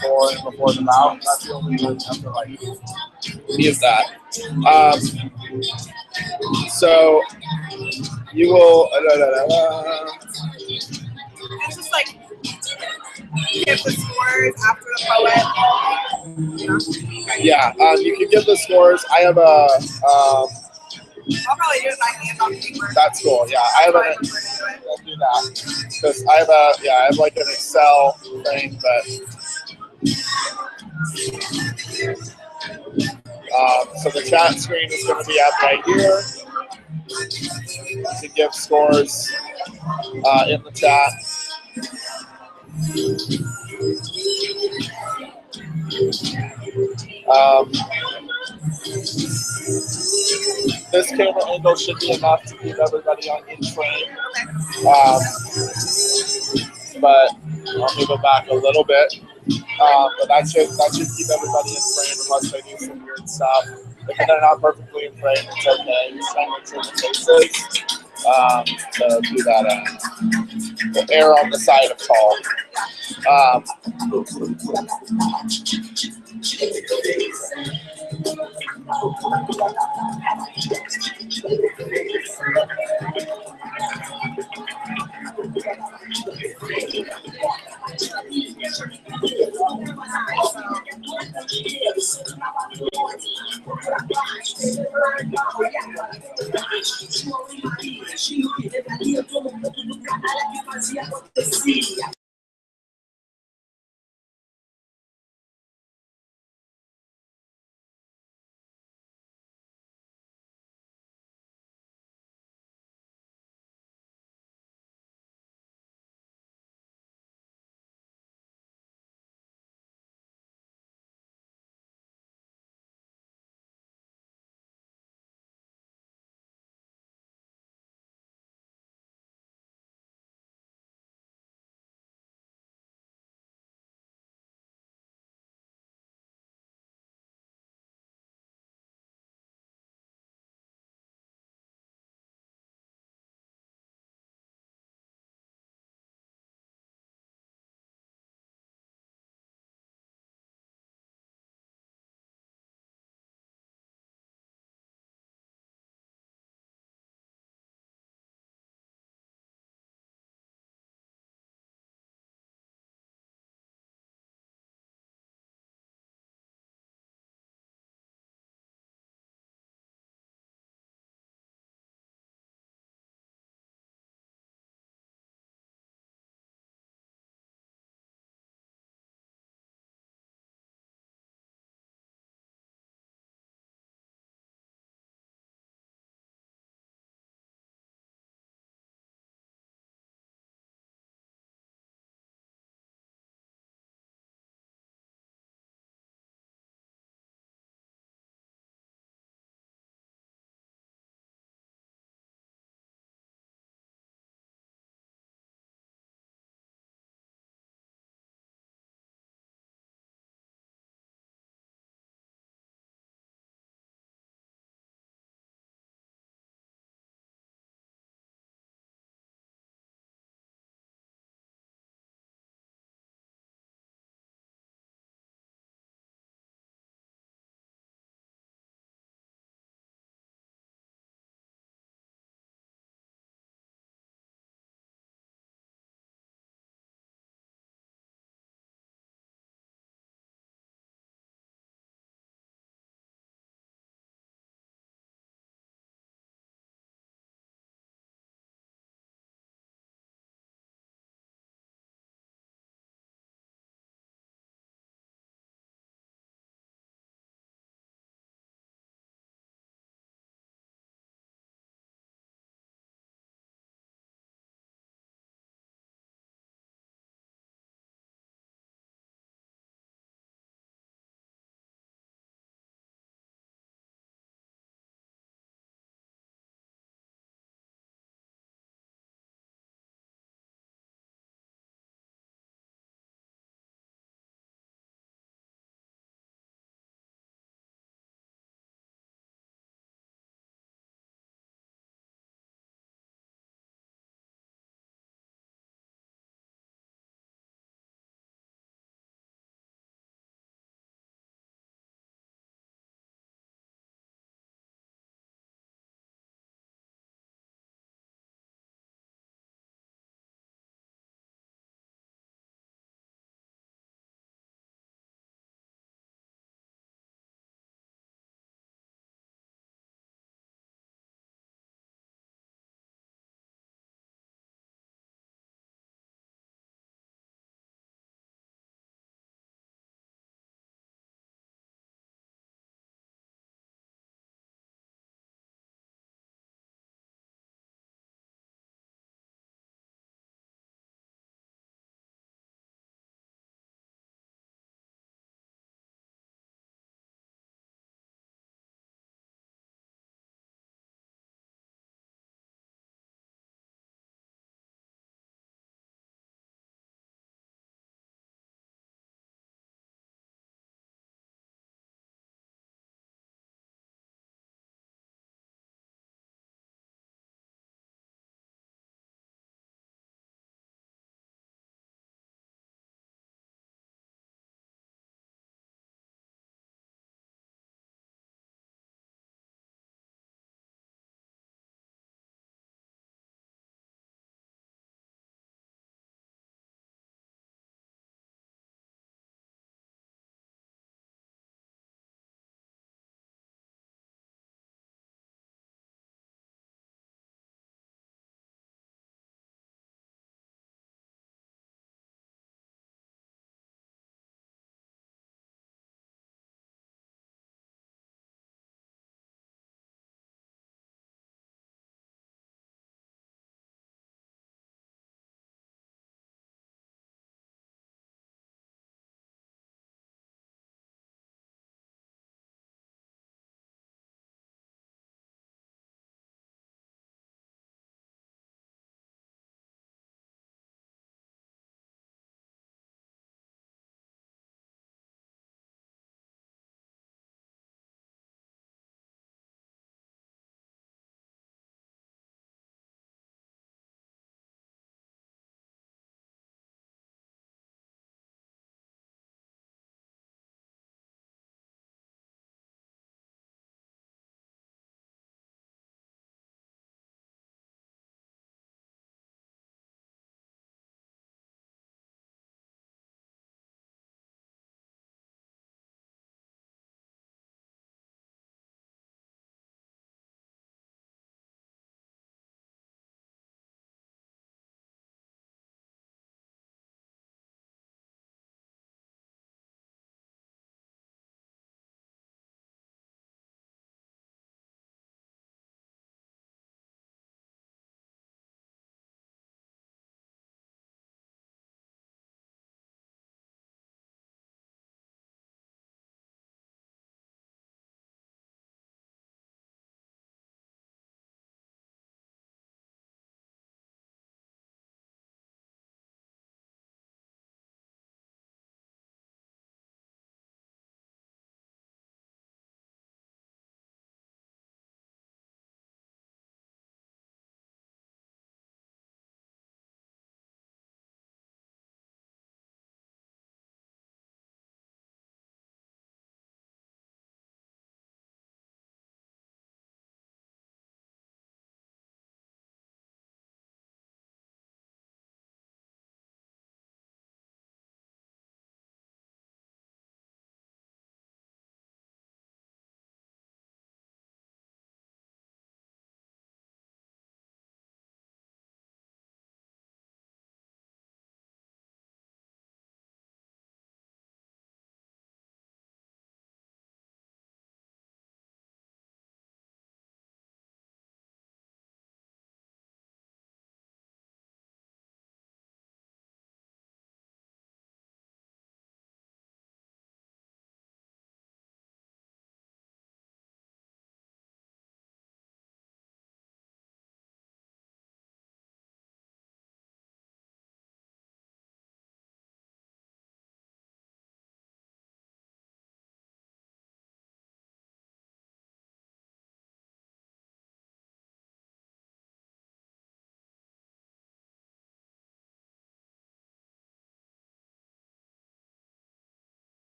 before and before the bout. That's the only one after like use that. So you will. It's just like give the scores after the poet. Yeah, you can give the scores. I have a. I'll probably do it by hand on paper. That's cool. Yeah, I have That's an. how I prefer to do it. I'll do that because I have a. Yeah, I have like an Excel thing that. So the chat screen is going to be up right here. You can give scores in the chat. This camera angle should be enough to keep everybody on in frame. But I'll move it back a little bit. But that should keep everybody in frame unless they do some weird stuff. If they're not perfectly in frame, it's okay. Just try to make sure the faces to do that. The air on the side of tall.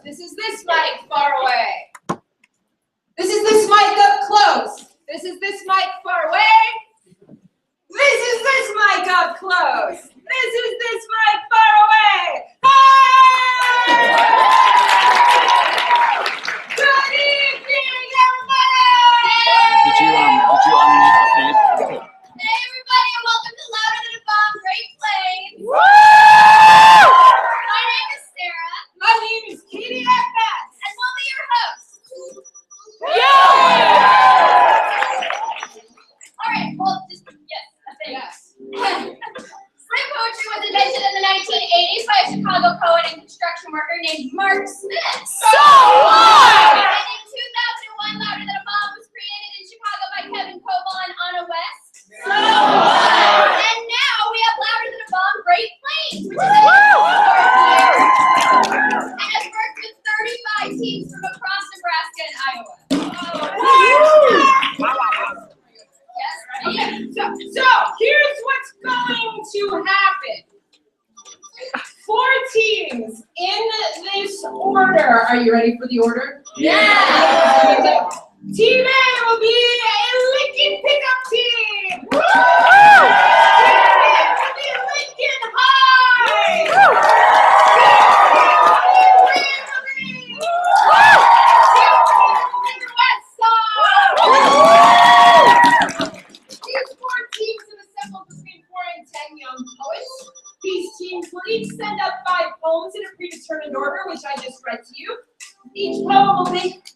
This is this mic far away. This is this mic up close. This is this mic far away. This is this mic up close. This is this mic far away. Hey! Good evening, everybody! Did you unmute the feed? Hey everybody, and welcome to Louder Than a Bomb, Great Plains. Woo! My name is Sarah, My name is Katie at Best. and we'll be your hosts. All right, well, just, yes, I think. Yes. Slam poetry was invented in the 1980s by a Chicago poet and construction worker named Mark Smith. So what? And in 2001, Louder Than a Bomb was created in Chicago by Kevin Koval and Anna West. So what? And now we have Louder Than a Bomb, Great Plains, which is a historic and has worked with 35 teams from across Nebraska and Iowa. Yes, Okay, so here's what's going to happen. 4 teams in this order. Are you ready for the order? Yeah. Team A will be a Lincoln pickup team. Woo! Team B will be Lincoln High. Team C will be Waverly. Team D will be Westside. These 4 teams have assembled between 4 and 10 young poets. These teams will each send up 5 poems in a predetermined order, which I just read to you. Each poem will make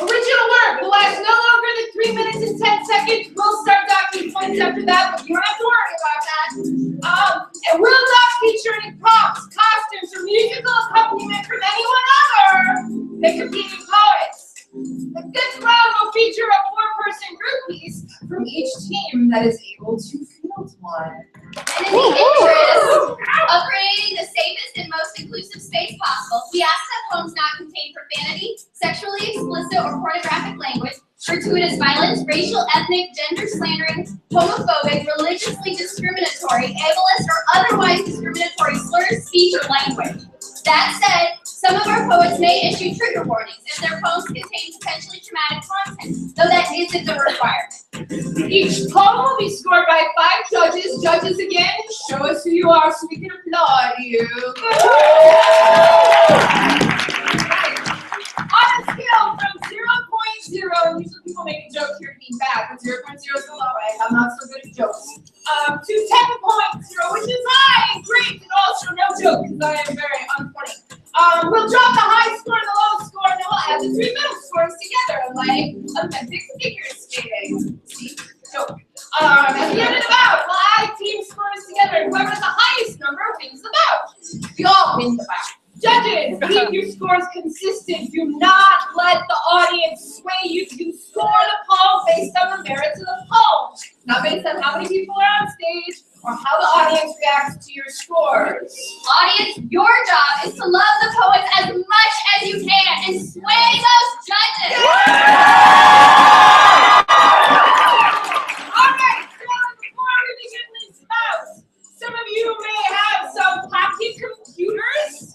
original work, will last no longer than 3 minutes and 10 seconds. We'll start docking points after that, but you don't have to worry about that. And will not feature any props, costumes, or musical accompaniment from anyone other than competing poets. The 5th round will feature a 4-person group piece from each team that is able to field one. And in the interest of creating the safest and most inclusive space possible, we ask that poems not contain profanity, sexually explicit or pornographic language, gratuitous violence, racial, ethnic, gender slandering, homophobic, religiously discriminatory, ableist, or otherwise discriminatory slurs, speech, or language. That said, some of our poets may issue trigger warnings if their poems contain potentially traumatic content, though that isn't a requirement. Each poem will be scored by 5 judges. Judges, again, show us who you are so we can applaud you. On a scale from 0.0, and usually people make a joke here being bad, but 0.0 is the low end. I'm not so good at jokes. To 10.0, which is high and great, and also no joke because I am very unfunny. We'll drop the high score and the low score, and then we'll add the 3 middle scores together, like Olympic figure skating. See? Joke. At the end of the bout, we'll add team scores together, and whoever has the highest number wins the bout. We all win the bout. Judges, keep your scores consistent. Do not let the audience sway you. You score the poem based on the merits of the poem, not based on how many people are on stage or how the audience reacts to your scores. Audience, your job is to love the poets as much as you can and sway those judges. All right, so before we begin this bout, some of you may have some pocket computers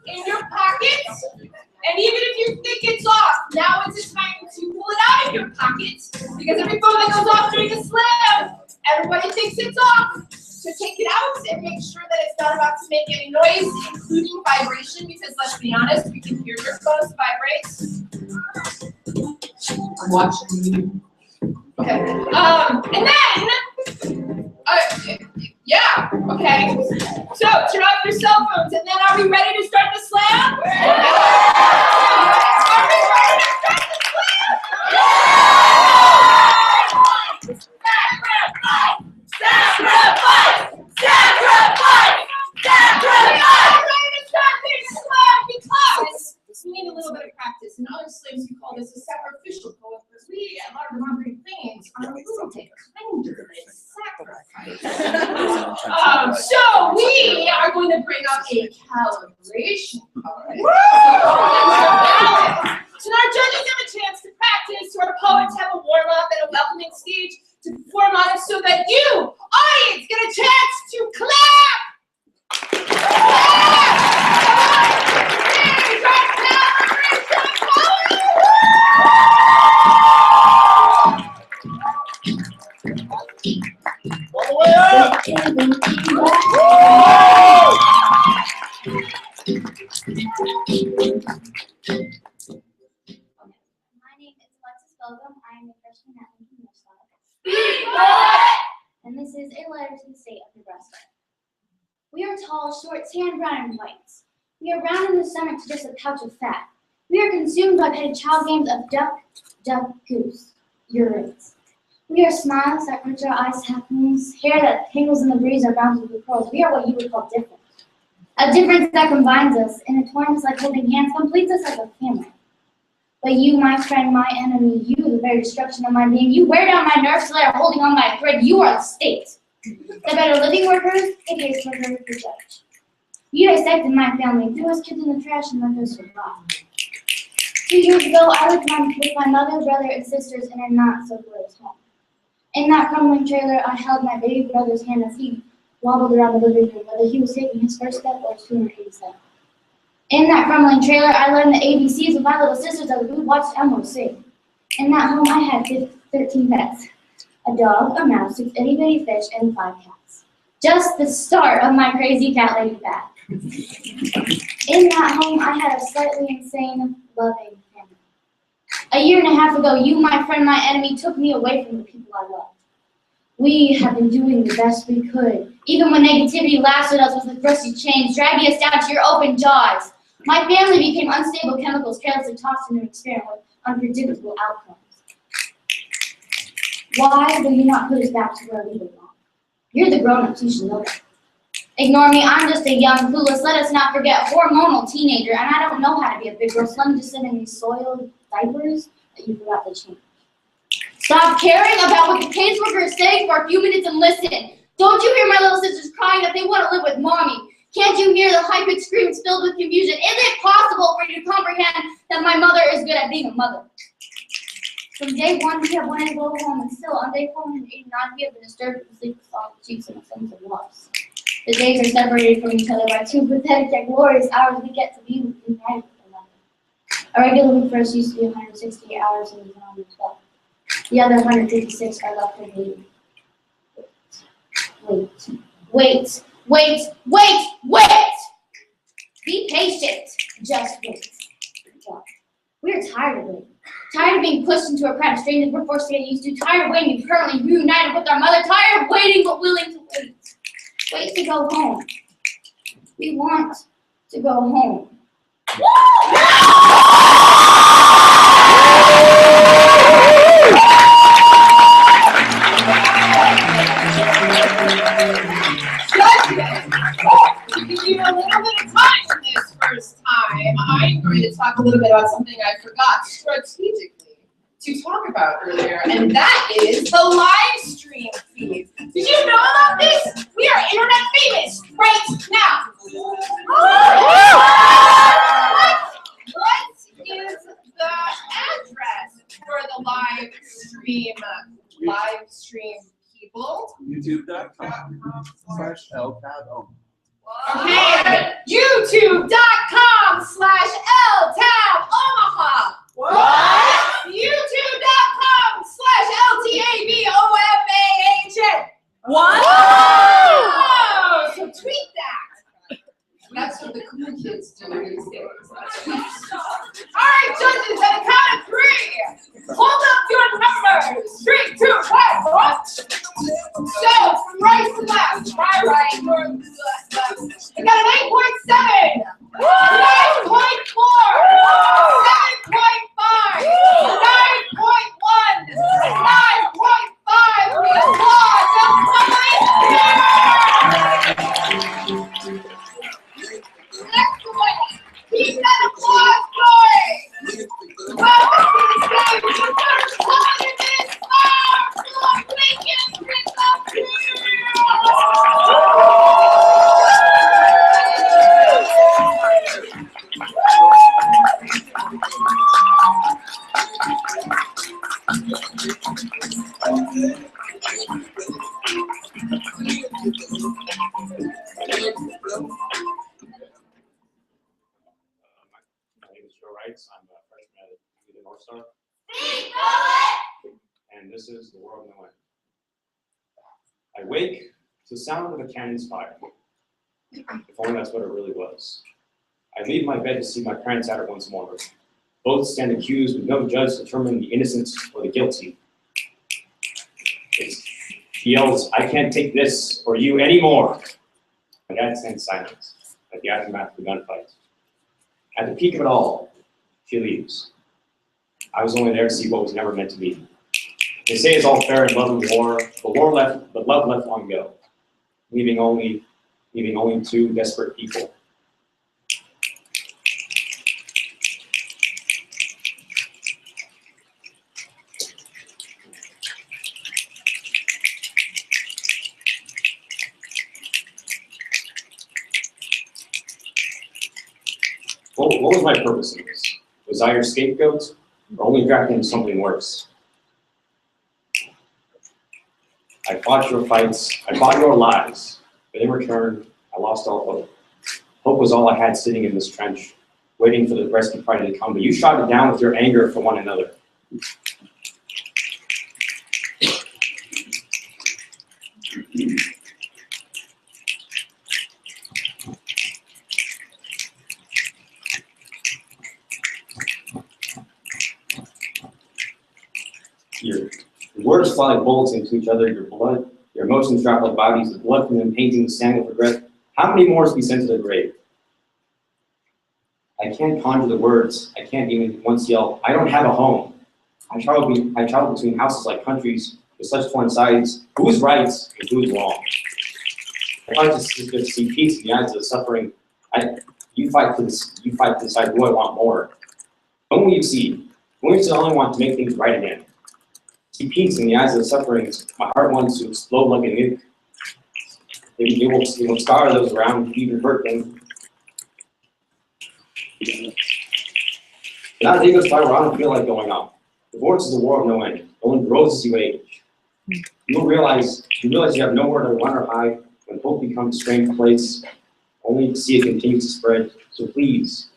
in your pockets, and even if you think it's off, now is the time to pull it out of your pocket, because every phone that goes off during a slam, everybody thinks it's off. So take it out and make sure that it's not about to make any noise, including vibration, because let's be honest, we can hear your phones vibrate. I'm watching you. Okay. And then, yeah, okay. So turn off your cell phones, and then are we ready to start the slam? Are we ready to start the slam? Sacrifice! Sacrifice! Sacrifice! Sacrifice! I'm ready to start this slam because we need a little bit of practice. And other slaves who call this a sacrificial poem, because we at Louder Than a Bomb Great Plains are a little bit kinder than sacrifice. So we are going to bring up a calibration card. So our judges have a chance to practice, so our poets have a warm-up and a welcoming stage to perform on it so that you, audience, get a chance to clap! Clap! Clap! tall, short, tan, brown, and white. We are round in the stomach to just a pouch of fat. We are consumed by petty child games of duck, duck, goose, urines. We are smiles that quench our eyes' happiness, hair that tangles in the breeze or bounces with curls. We are what you would call different. A difference that combines us, intertwines us like holding hands, completes us like a family. But you, my friend, my enemy, you, the very destruction of my being, you wear down my nerves till they are holding on by a thread. You are the state. The better living workers, hideous workers, the judge. You dissected my family, threw us kids in the trash, and let us survive. 2 years ago, I lived with my mother, brother, and sisters in a not-so-glorious home. In that crumbling trailer, I held my baby brother's hand as he wobbled around the living room, whether he was taking his first step or his 287. In that crumbling trailer, I learned the ABCs with my little sisters as we watched Elmo sing. In that home, I had 13 pets. A dog, a mouse, 6 itty-bitty fish, and 5 cats. Just the start of my crazy cat lady path. In that home, I had a slightly insane, loving family. A year and a half ago, you, my friend, my enemy, took me away from the people I loved. We have been doing the best we could, even when negativity lassoed us with rusty chains, dragging us down to your open jaws. My family became unstable chemicals carelessly tossed into an experiment with unpredictable outcomes. Why will you not put us back to where we belong? You're the grown-ups, you should know that. Ignore me, I'm just a young, clueless, let us not forget, hormonal teenager, and I don't know how to be a big girl, so let me just sit in these soiled diapers that you forgot to change. Stop caring about what the caseworker is saying for a few minutes and listen. Don't you hear my little sisters crying that they want to live with mommy? Can't you hear the high-pitched screams filled with confusion? Is it possible for you to comprehend that my mother is good at being a mother? From day 1, we have wanted to go home, and still on day 489, we have been disturbed with sleepless soft cheeks and a sense of loss. The days are separated from each other by 2 pathetic yet glorious hours we get to be united with one another. A regular week for us used to be 168 hours, and we can only 12. The other 156 are left for me. Wait! Be patient. Just wait. We're tired of waiting. Tired of being pushed into a crowd of strangers we're forced to get used to. Tired of waiting to be permanently reunited with our mother. Tired of waiting but willing to wait. Wait to go home. We want to go home. To give you a little bit of time this first time, I'm going to talk a little bit about something I forgot strategically to talk about earlier, and that is the live stream feed. Did you know about this? We are internet famous right now. What is the address for the live stream people? YouTube.com/LTAB. Okay, YouTube.com/LTAB-Omaha. What? YouTube.com/LTABOMAHN. What? Oh, so tweet that. That's what the cool kids do these days. All right, judges, at the count of 3, hold up your numbers. 3, 2, 1. So, from right to left, my right, your left. We got an 8.7, 9.4, 7.5, 9.1, 9.5. We applaud the public. Excellent. Keep that applause going. Welcome to the stage, the first woman in this powerful weekend with the I'm a freshman at the North Star. And this is the world in the wind. I wake to the sound of a cannon's fire. If only that's what it really was. I leave my bed to see my parents at it once more. Both stand accused with no judge determining the innocent or the guilty. He yells, "I can't take this or you anymore." My dad stands silent at the aftermath of the gunfight. At the peak of it all, she leaves. I was only there to see what was never meant to be. They say it's all fair in love and war, but love left long ago, leaving only two desperate people. What was my purpose in this? Was I your scapegoat, or only drafting into something worse? I fought your fights, I fought your lies, but in return, I lost all hope. Hope was all I had sitting in this trench, waiting for the rescue party to come, but you shot it down with your anger for one another. Your words fly like bullets into each other, your emotions drop like bodies, the blood from them painting the sand with regret. How many more to be sent to the grave? I can't conjure the words, I can't even once yell, I don't have a home. I travel between houses like countries with such foreign sides. Who is right and who is wrong? I fight to see peace in the eyes of the suffering. You fight to decide who I want more. When will you see? When will you only want to make things right again? See peace in the eyes of the sufferings. My heart wants to explode like a nuke. It will scar those around, even hurt them. But as the eagles fly around, I feel like going on. Divorce is a war of no end. It only grows as you age. You realize you have nowhere to run or hide when hope becomes a strange place, only to see it continue to spread. So please,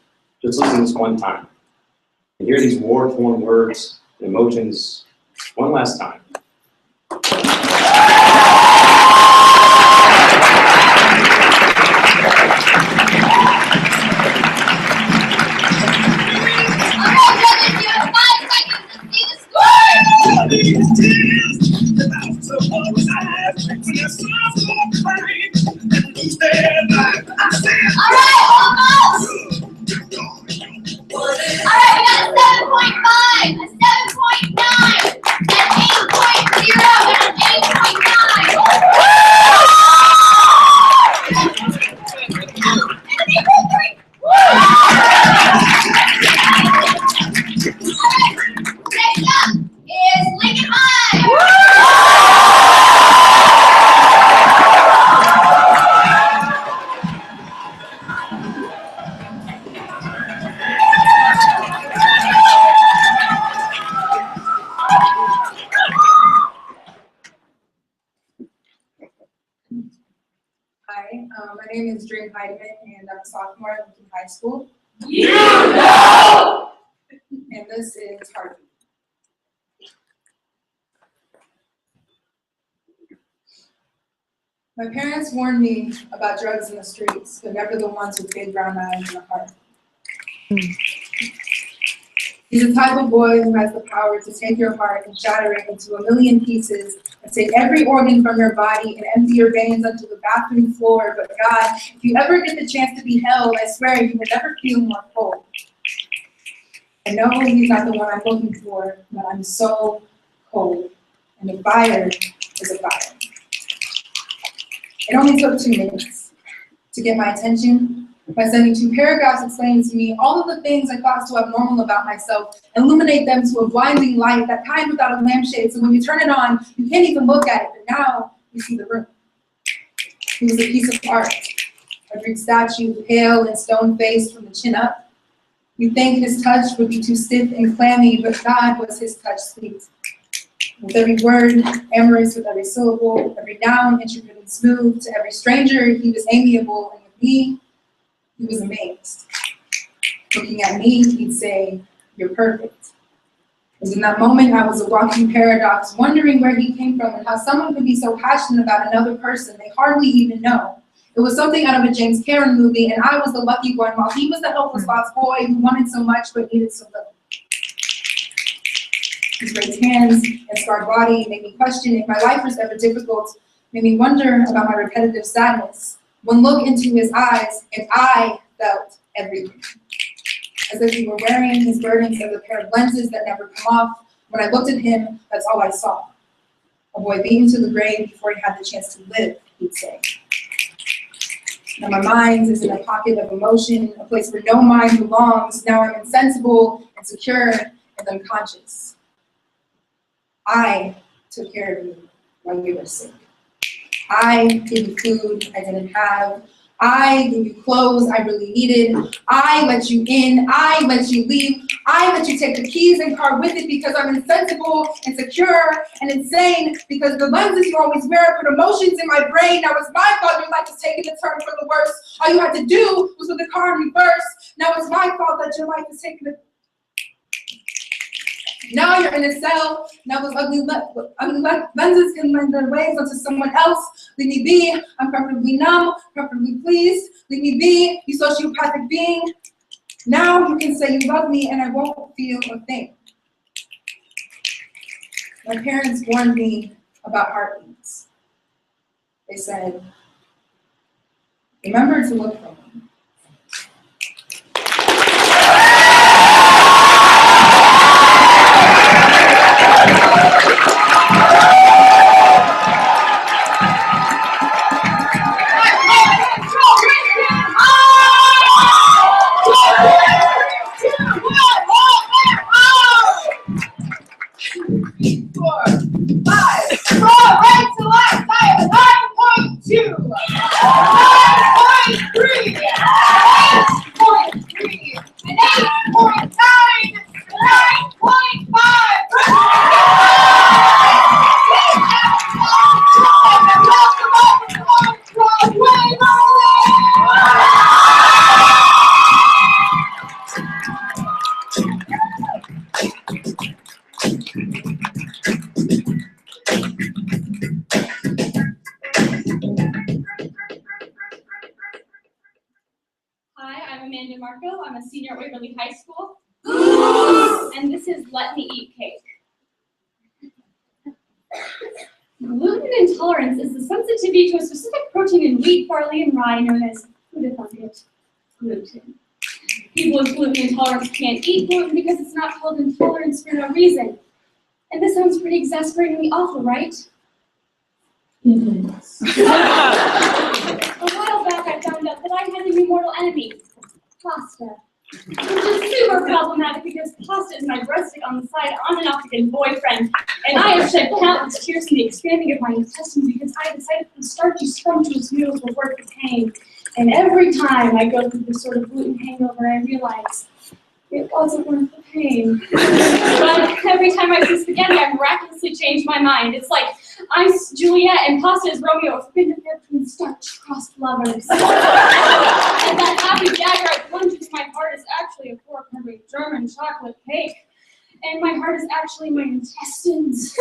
just listen this one time. And hear these war-torn words and emotions one last time. My name is Drake Heidman, and I'm a sophomore at Lincoln High School. You know! And this is Heartbeat. My parents warned me about drugs in the streets, but never the ones with big brown eyes and a heart. He's the type of boy who has the power to take your heart and shatter it into a million pieces and take every organ from your body and empty your veins onto the bathroom floor. But God, if you ever get the chance to be held, I swear you will never feel more cold. I know he's not the one I'm looking for, but I'm so cold. And the fire is a fire. It only took 2 minutes to get my attention by sending 2 paragraphs explaining to me all of the things I thought so abnormal about myself, illuminate them to a blinding light, that kind without a lampshade, so when you turn it on, you can't even look at it, but now you see the room. It was a piece of art, a Greek statue, pale and stone-faced from the chin up. You'd think his touch would be too stiff and clammy, but God was his touch sweet. With every word, amorous with every syllable, every noun intricate and smooth, to every stranger he was amiable, and with me, he was amazed. Looking at me, he'd say, "You're perfect." And in that moment, I was a walking paradox, wondering where he came from and how someone could be so passionate about another person they hardly even know. It was something out of a James Cameron movie, and I was the lucky one, while he was the helpless lost boy who wanted so much but needed so little. His raised hands and scarred body made me question if my life was ever difficult, made me wonder about my repetitive sadness. One look into his eyes, and I felt everything. As if he were wearing his burdens as a pair of lenses that never come off. When I looked at him, that's all I saw. A boy beaten to the grave before he had the chance to live, he'd say. Now my mind is in a pocket of emotion, a place where no mind belongs. Now I'm insensible, insecure, and unconscious. I took care of you while you were sick. I gave you food I didn't have. I gave you clothes I really needed. I let you in. I let you leave. I let you take the keys and car with it because I'm insensible, insecure, and insane because the lenses you always wear put emotions in my brain. Now it's my fault your life is taking a turn for the worse. All you had to do was put the car in reverse. Now it's my fault that your life is taking a Now you're in a cell. Now those ugly lenses can lend their ways onto someone else. Leave me be. I'm preferably numb, preferably pleased. Leave me be, you sociopathic being. Now you can say you love me and I won't feel a thing. My parents warned me about heartbeats. They said, remember to look for me. I'm a senior at Waverly High School, and this is Let Me Eat Cake. Gluten intolerance is the sensitivity to a specific protein in wheat, barley, and rye known as gluten. People with gluten intolerance can't eat gluten because it's not called intolerance for no reason. And this sounds pretty exasperatingly awful, right? Yes. A while back I found out that I had an immortal enemy. Pasta. Which is super problematic because pasta is my breadstick on the side on and off again boyfriend. And I have shed countless tears in the expanding of my intestines because I decided that the starchy, scrumptious noodles were worth the pain. And every time I go through this sort of gluten hangover, I realize it wasn't worth the pain. But every time I see spaghetti, I miraculously change my mind. It's like I'm Juliet and pasta is Romeo, a forbidden affair between starch-crossed lovers. And that happy dagger I plunge into my heart is actually a 4-calorie German chocolate cake. And my heart is actually my intestines.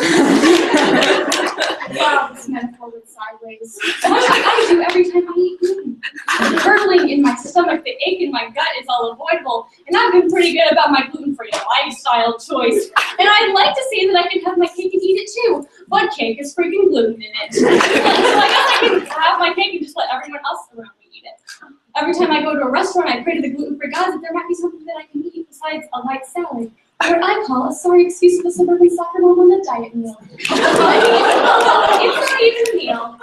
Wow, this metaphor went sideways. What should I do every time I eat gluten? The curdling in my stomach, the ache in my gut is all avoidable. And I've been pretty good about my gluten-free lifestyle choice. And I'd like to say that I can have my cake and eat it too. But cake is freaking gluten in it. So I guess I can have my cake and just let everyone else around me eat it. Every time I go to a restaurant, I pray to the gluten-free gods that there might be something that I can eat besides a light salad. What I call a sorry excuse for the suburban soccer mom on a diet meal. It's not even a meal.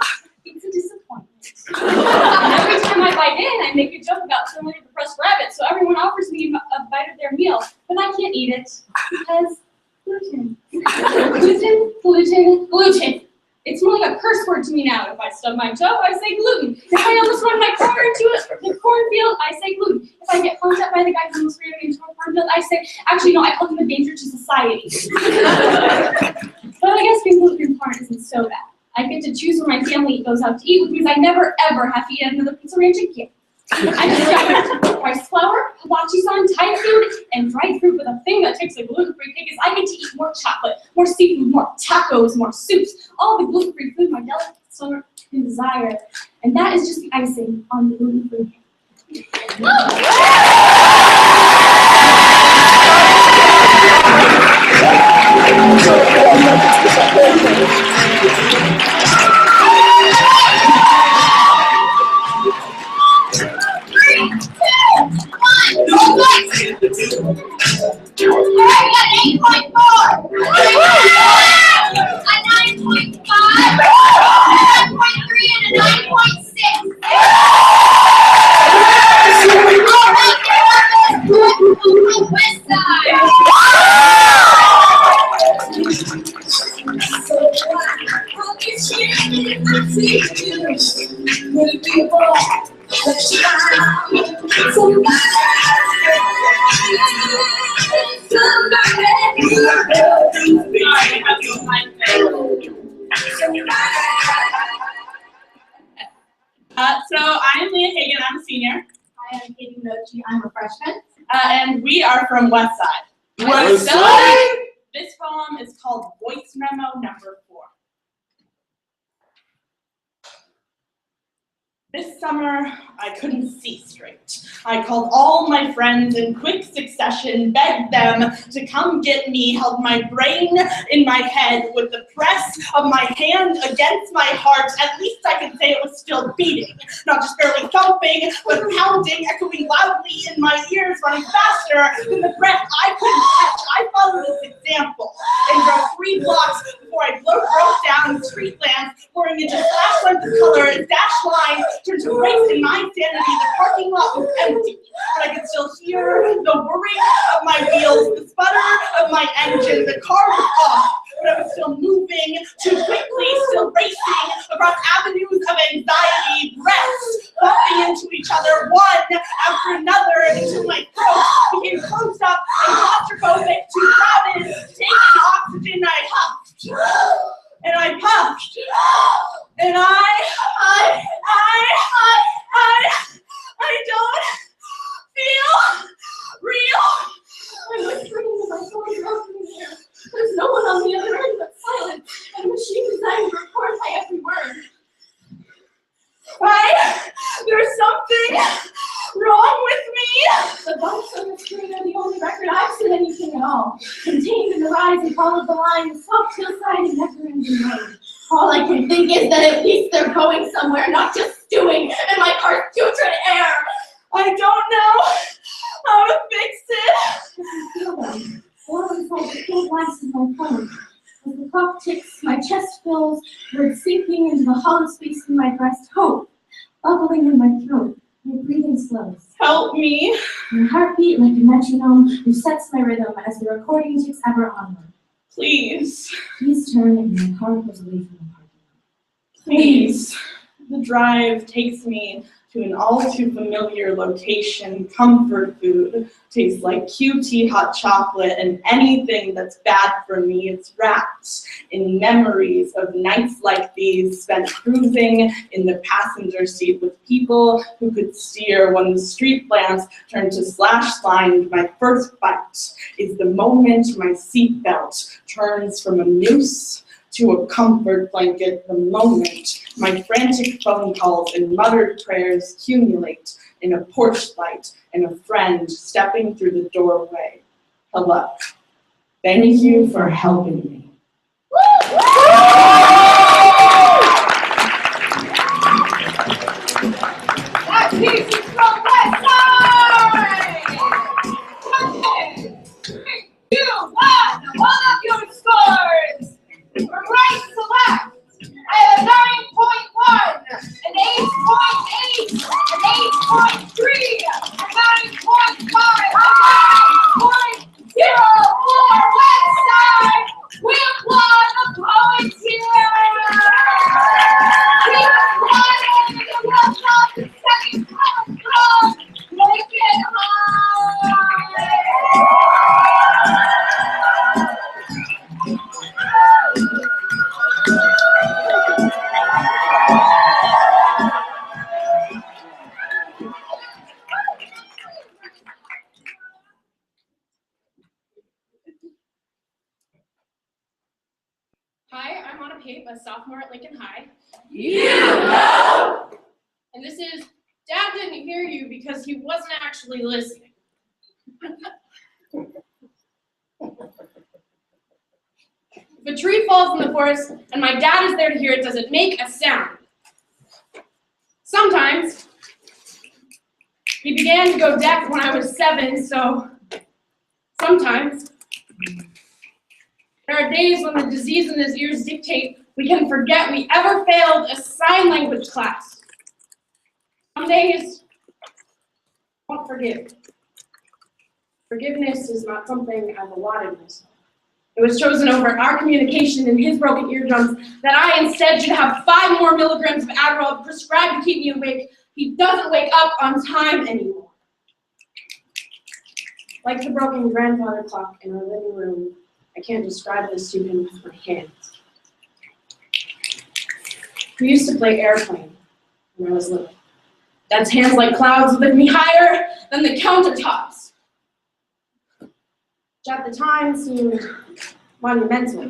It's a disappointment. Every time I bite in, I make a joke about totally depressed rabbit, so everyone offers me a bite of their meal, but I can't eat it because gluten. Gluten, gluten, gluten. It's more like a curse word to me now. If I stub my toe, I say gluten. If I almost run my car into the cornfield, I say gluten. If I get honked at by the guy who almost ran me into a cornfield, I say, actually, no, I call him a danger to society. But I guess being gluten intolerant isn't so bad. I get to choose where my family goes out to eat, which means I never, ever have to eat at another pizza ranch again. I discovered rice flour, hibachi-san, Thai food, and dried fruit. But the thing that takes a gluten-free cake is I get to eat more chocolate, more seafood, more tacos, more soups, all the gluten-free food my delicate stomach can desire. And that is just the icing on the gluten-free cake. So I'm Leah Hagan, I'm a senior. Hi, I'm Katie Nochi, I'm a freshman. And we are from Westside. Westside? This poem is called Voice Memo Number 4. This summer, I couldn't see straight. I called all my friends in quick succession, begged them to come get me, held my brain in my head with the press of my hand against my heart. At least I could say it was still beating, not just barely thumping, but pounding, echoing loudly in my ears, running faster than the breath I couldn't catch. I followed this example and drove 3 blocks before I broke down street lamps, pouring into flash lines of color and dash lines turned to race in my insanity. The parking lot was empty, but I could still hear the whirring of my wheels, the sputter of my engine. The car was off, but I was still moving too quickly, still racing across avenues of anxiety, breaths bumping into each other, one after another, until my throat became closed up and claustrophobic, too crowded, taking oxygen. I huffed, and I puffed, and I don't feel real. I'm whispering to my phone around me here. There's no one on the other end but silence, and a machine designed to record my every word. There's something wrong with me. The bumps on the screen are the only record I've seen anything at all. Contained in the rise and fall of the line, the soft hillside and never-ending rain. All I can think is that at least they're going somewhere, not just stewing in my car's putrid air. I don't know how to fix it. I feel them. All inside the pink lights of my phone. As the clock ticks, my chest fills, words sinking into the hollow space in my breast. Hope bubbling in my throat. My breathing slows. Help me. My heartbeat like a metronome resets my rhythm as the recording ticks ever onward. Please. Please turn and my car goes away from the parking lot. Please. The drive takes me to an all too familiar location. Comfort food tastes like QT hot chocolate, and anything that's bad for me is wrapped in memories of nights like these spent cruising in the passenger seat with people who could steer when the street lamps turned to slash lines. My first bite is the moment my seatbelt turns from a noose to a comfort blanket, the moment my frantic phone calls and muttered prayers accumulate in a porch light and a friend stepping through the doorway. Hello. Thank you for helping me. That piece is from Westside! 3, 2, 1, hold up your scores! From right to left, I have a 9.1, an 8.8, an 8.3, a 9.5, a 9.0 for Westside. We applaud the poets here. We applaud them, and we'll applaud the second poem. Make it high. Hi, I'm Anna Pape, a sophomore at Lincoln High. You know. And this is, Dad didn't hear you because he wasn't actually listening. If a tree falls in the forest and my dad is there to hear it, does it make a sound? Sometimes. He began to go deaf when I was 7, so sometimes. There are days when the disease in his ears dictate we can forget we ever failed a sign language class. Some days, I won't forgive. Forgiveness is not something I've allotted myself. It was chosen over our communication and his broken eardrums that I instead should have 5 more milligrams of Adderall prescribed to keep me awake. He doesn't wake up on time anymore. Like the broken grandfather clock in our living room, I can't describe this to him with my hands. We used to play airplane when I was little. Dad's hands like clouds lift me higher than the countertops, which at the time seemed monumental.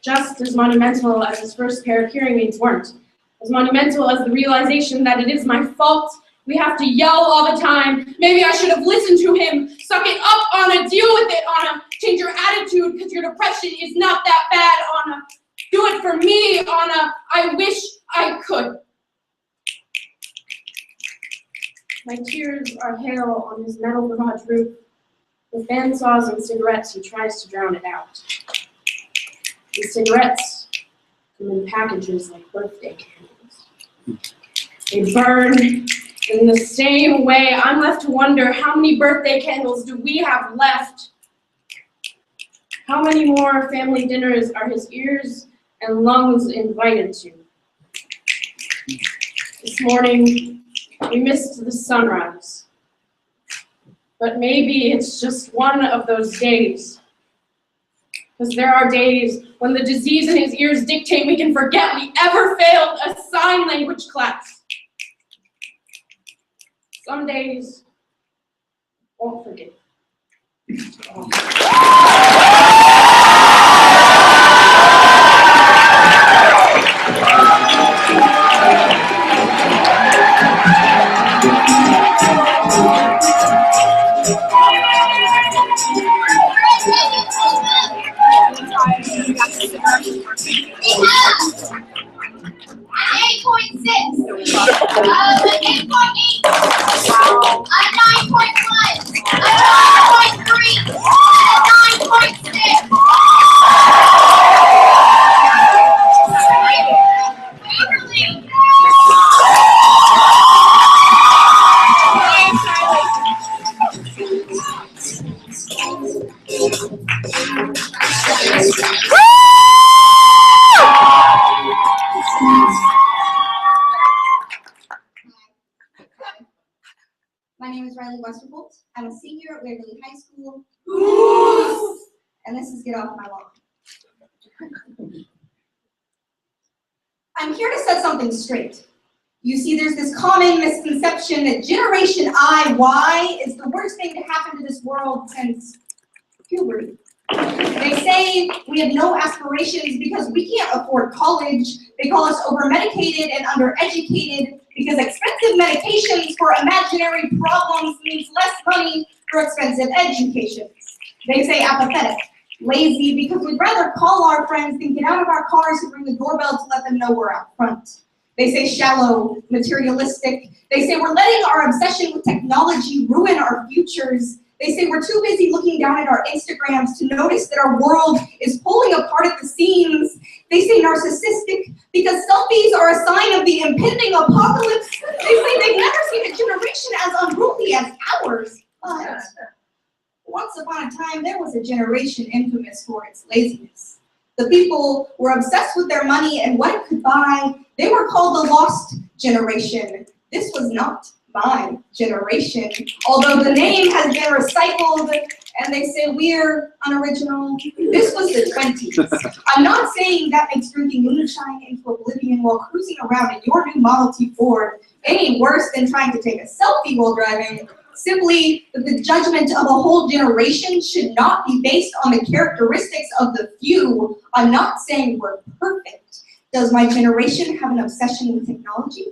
Just as monumental as his first pair of hearing aids weren't. As monumental as the realization that it is my fault. We have to yell all the time. Maybe I should have listened to him. Suck it up, Anna. Deal with it, Anna. Change your attitude because your depression is not that bad, Anna. Do it for me, Anna. I wish I could. My tears are hail on his metal garage roof. With bandsaws and cigarettes, he tries to drown it out. These cigarettes come in packages like birthday candles. They burn in the same way. I'm left to wonder, how many birthday candles do we have left? How many more family dinners are his ears and lungs invited to? This morning, we missed the sunrise. But maybe it's just one of those days. Because there are days when the disease in his ears dictate we can forget we ever failed a sign language class. Some days, won't forget. My name is Riley Westerholt. I'm a senior at Waverly High School. And this is Get Off My Lawn. I'm here to set something straight. You see, there's this common misconception that Generation Y is the worst thing to happen to this world since puberty. They say we have no aspirations because we can't afford college. They call us over-medicated and under-educated because expensive medications for imaginary problems means less money for expensive education. They say apathetic, lazy because we'd rather call our friends than get out of our cars and ring the doorbell to let them know we're out front. They say shallow, materialistic. They say we're letting our obsession with technology ruin our futures. They say we're too busy looking down at our Instagrams to notice that our world is pulling apart at the seams. They say narcissistic because selfies are a sign of the impending apocalypse. They say they've never seen a generation as unruly as ours. But once upon a time, there was a generation infamous for its laziness. The people were obsessed with their money and what it could buy. They were called the lost generation. This was not my generation, although the name has been recycled and they say we're unoriginal. This was the 20s. I'm not saying that makes drinking moonshine into oblivion while cruising around in your new Model T Ford any worse than trying to take a selfie while driving. Simply, the judgment of a whole generation should not be based on the characteristics of the few. I'm not saying we're perfect. Does my generation have an obsession with technology?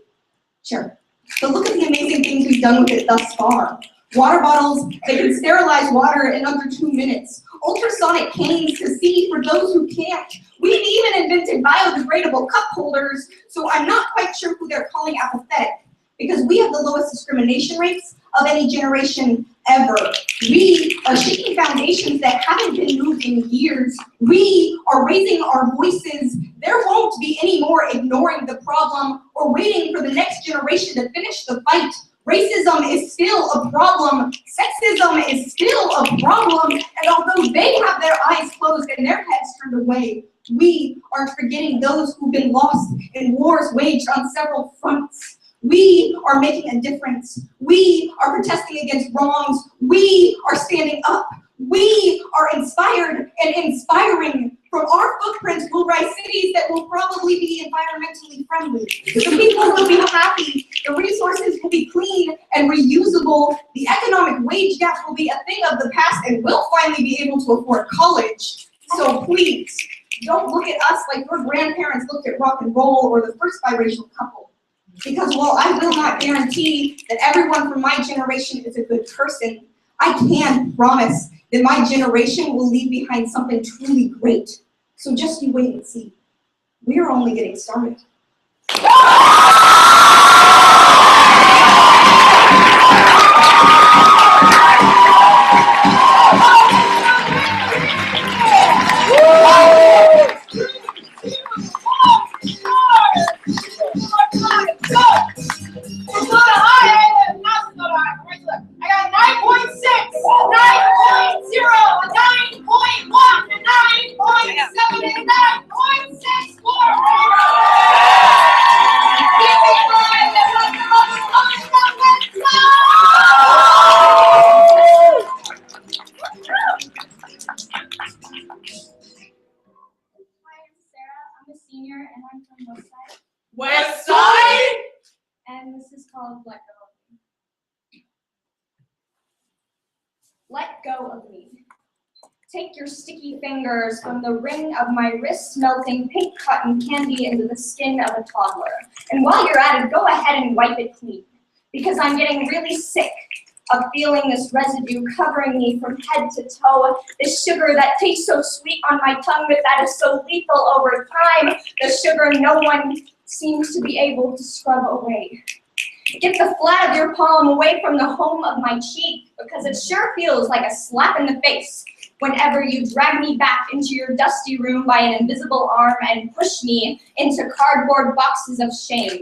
Sure. But look at the amazing things we've done with it thus far. Water bottles, they can sterilize water in under 2 minutes. Ultrasonic canes to see for those who can't. We've even invented biodegradable cup holders, so I'm not quite sure who they're calling apathetic, because we have the lowest discrimination rates of any generation ever. We are shaking foundations that haven't been moved in years. We are raising our voices. There won't be any more ignoring the problem or waiting for the next generation to finish the fight. Racism is still a problem. Sexism is still a problem. And although they have their eyes closed and their heads turned away, we aren't forgetting those who've been lost in wars waged on several fronts. We are making a difference. We are protesting against wrongs. We are standing up. We are inspired and inspiring. From our footprints, we'll rise cities that will probably be environmentally friendly. The people will be happy. The resources will be clean and reusable. The economic wage gap will be a thing of the past, and we'll finally be able to afford college. So please, don't look at us like your grandparents looked at rock and roll or the first biracial couple. Because while I will not guarantee that everyone from my generation is a good person, I can promise that my generation will leave behind something truly great. So just you wait and see. We're only getting started. I got 9.6, 9.0, 9.1, 9.7, and 9.64. Hi, I'm Sarah. I'm a senior and I'm from Westside. Westside? And this is called Let Go of Me. Let go of me. Take your sticky fingers from the ring of my wrist, melting pink cotton candy into the skin of a toddler. And while you're at it, go ahead and wipe it clean. Because I'm getting really sick of feeling this residue covering me from head to toe. This sugar that tastes so sweet on my tongue, but that is so lethal over time. The sugar no one seems to be able to scrub away. Get the flat of your palm away from the home of my cheek, because it sure feels like a slap in the face whenever you drag me back into your dusty room by an invisible arm and push me into cardboard boxes of shame,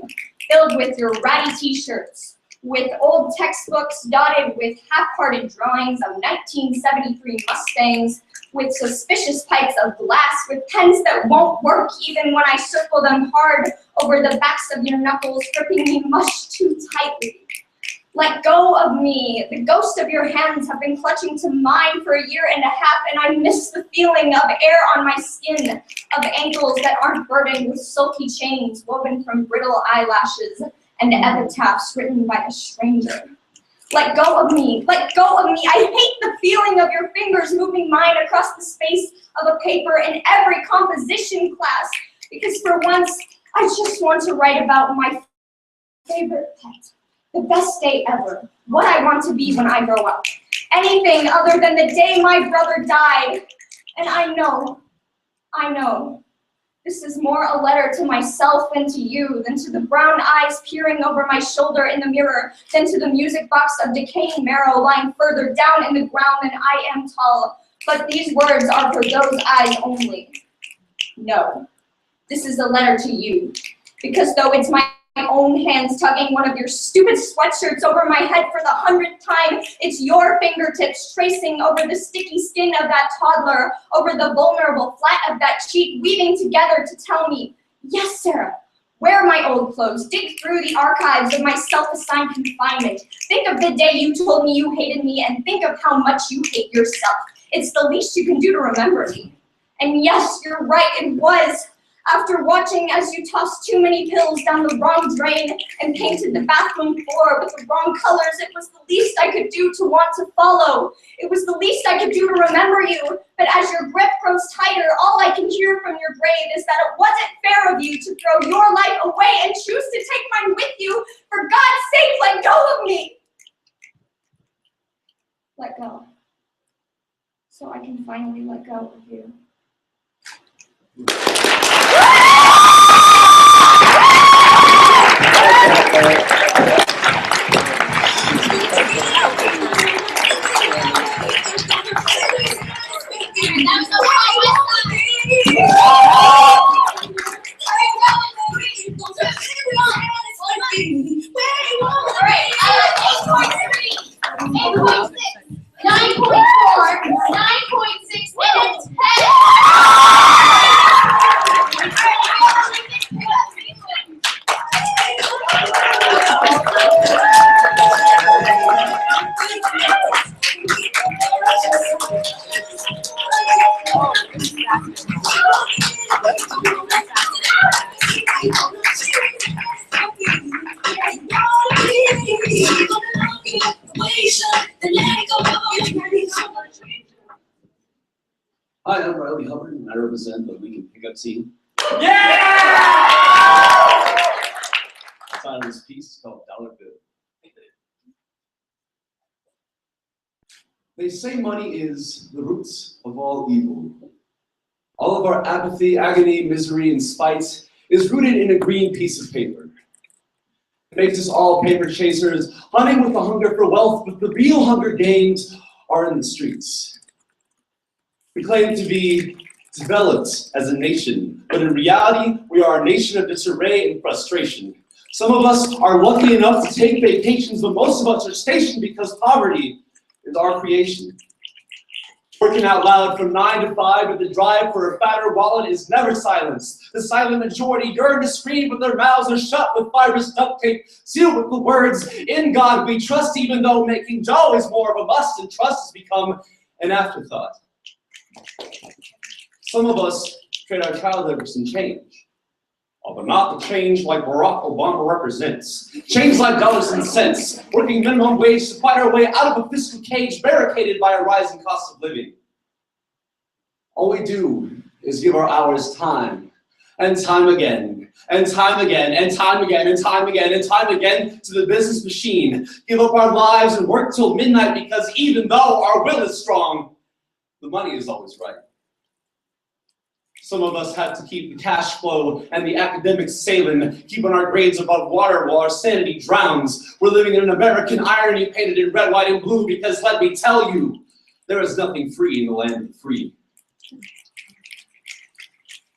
filled with your ratty t-shirts, with old textbooks dotted with half-hearted drawings of 1973 Mustangs, with suspicious pipes of glass, with pens that won't work even when I circle them hard over the backs of your knuckles, gripping me much too tightly. Let go of me. The ghost of your hands have been clutching to mine for a year and a half, and I miss the feeling of air on my skin, of ankles that aren't burdened with sulky chains woven from brittle eyelashes and epitaphs written by a stranger. Let go of me. Let go of me. I hate the feeling of your fingers moving mine across the space of a paper in every composition class, because for once, I just want to write about my favorite pet. The best day ever. What I want to be when I grow up. Anything other than the day my brother died. And I know, this is more a letter to myself and to you than to the brown eyes peering over my shoulder in the mirror, than to the music box of decaying marrow lying further down in the ground than I am tall. But these words are for those eyes only. No, this is a letter to you. Because though it's my own hands tugging one of your stupid sweatshirts over my head for the 100th time, it's your fingertips tracing over the sticky skin of that toddler, over the vulnerable flat of that cheek, weaving together to tell me, yes, Sarah, wear my old clothes, dig through the archives of my self-assigned confinement. Think of the day you told me you hated me, and think of how much you hate yourself. It's the least you can do to remember me. And yes, you're right, it was. After watching as you tossed too many pills down the wrong drain and painted the bathroom floor with the wrong colors, it was the least I could do to want to follow. It was the least I could do to remember you. But as your grip grows tighter, all I can hear from your grave is that it wasn't fair of you to throw your life away and choose to take mine with you. For God's sake, let go of me. Let go. So I can finally let go of you. Hi, I'm Riley Hubbard, and I represent the Lincoln Pickup Team. Yeah! The title of this piece is called Dollar Bill. They say money is the roots of all evil. All of our apathy, agony, misery, and spite is rooted in a green piece of paper. It makes us all paper chasers, hunting with the hunger for wealth, but the real Hunger Games are in the streets. We claim to be developed as a nation, but in reality, we are a nation of disarray and frustration. Some of us are lucky enough to take vacations, but most of us are stationed because poverty is our creation. Working out loud from 9 to 5, but the drive for a fatter wallet is never silenced. The silent majority yearn to scream, but their mouths are shut with fibrous duct tape, sealed with the words, "In God we trust," even though making dough is more of a must and trust has become an afterthought. Some of us trade our childhood for some change. But not the change like Barack Obama represents. Change like dollars and cents, working minimum wage to fight our way out of a fiscal cage barricaded by a rising cost of living. All we do is give our hours time, and time again, and time again, and time again, and time again, and time again to the business machine. Give up our lives and work till midnight because even though our will is strong, the money is always right. Some of us have to keep the cash flow and the academics sailing, keeping our grades above water while our sanity drowns. We're living in an American irony painted in red, white, and blue because let me tell you, there is nothing free in the land of the free.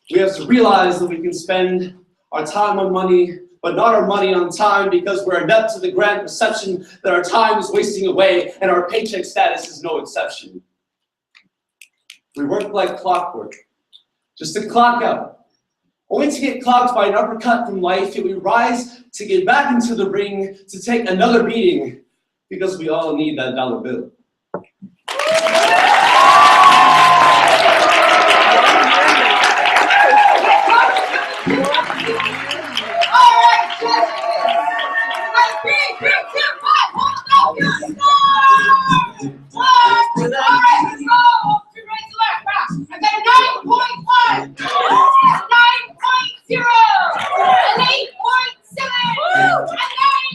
We have to realize that we can spend our time on money, but not our money on time because we're inept to the grand perception that our time is wasting away and our paycheck status is no exception. We work like clockwork, just to clock out, only to get clocked by an uppercut from life, yet we rise to get back into the ring to take another beating because we all need that dollar bill. I got a 9.1, 9.0, an 8.7, a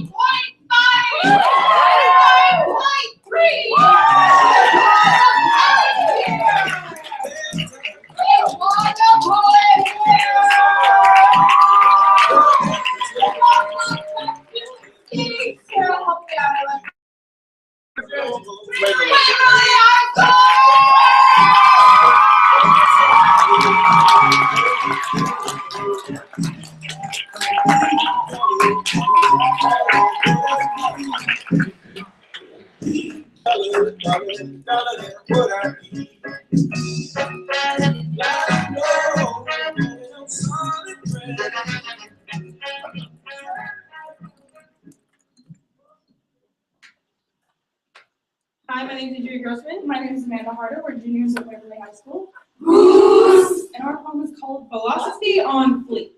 9.5, 9.3. Sarah, help me out. Hi, my name is Adria Grossman. My name is Amanda Harder. We're juniors at Waverly High School. And our poem is called Philosophy on Fleek.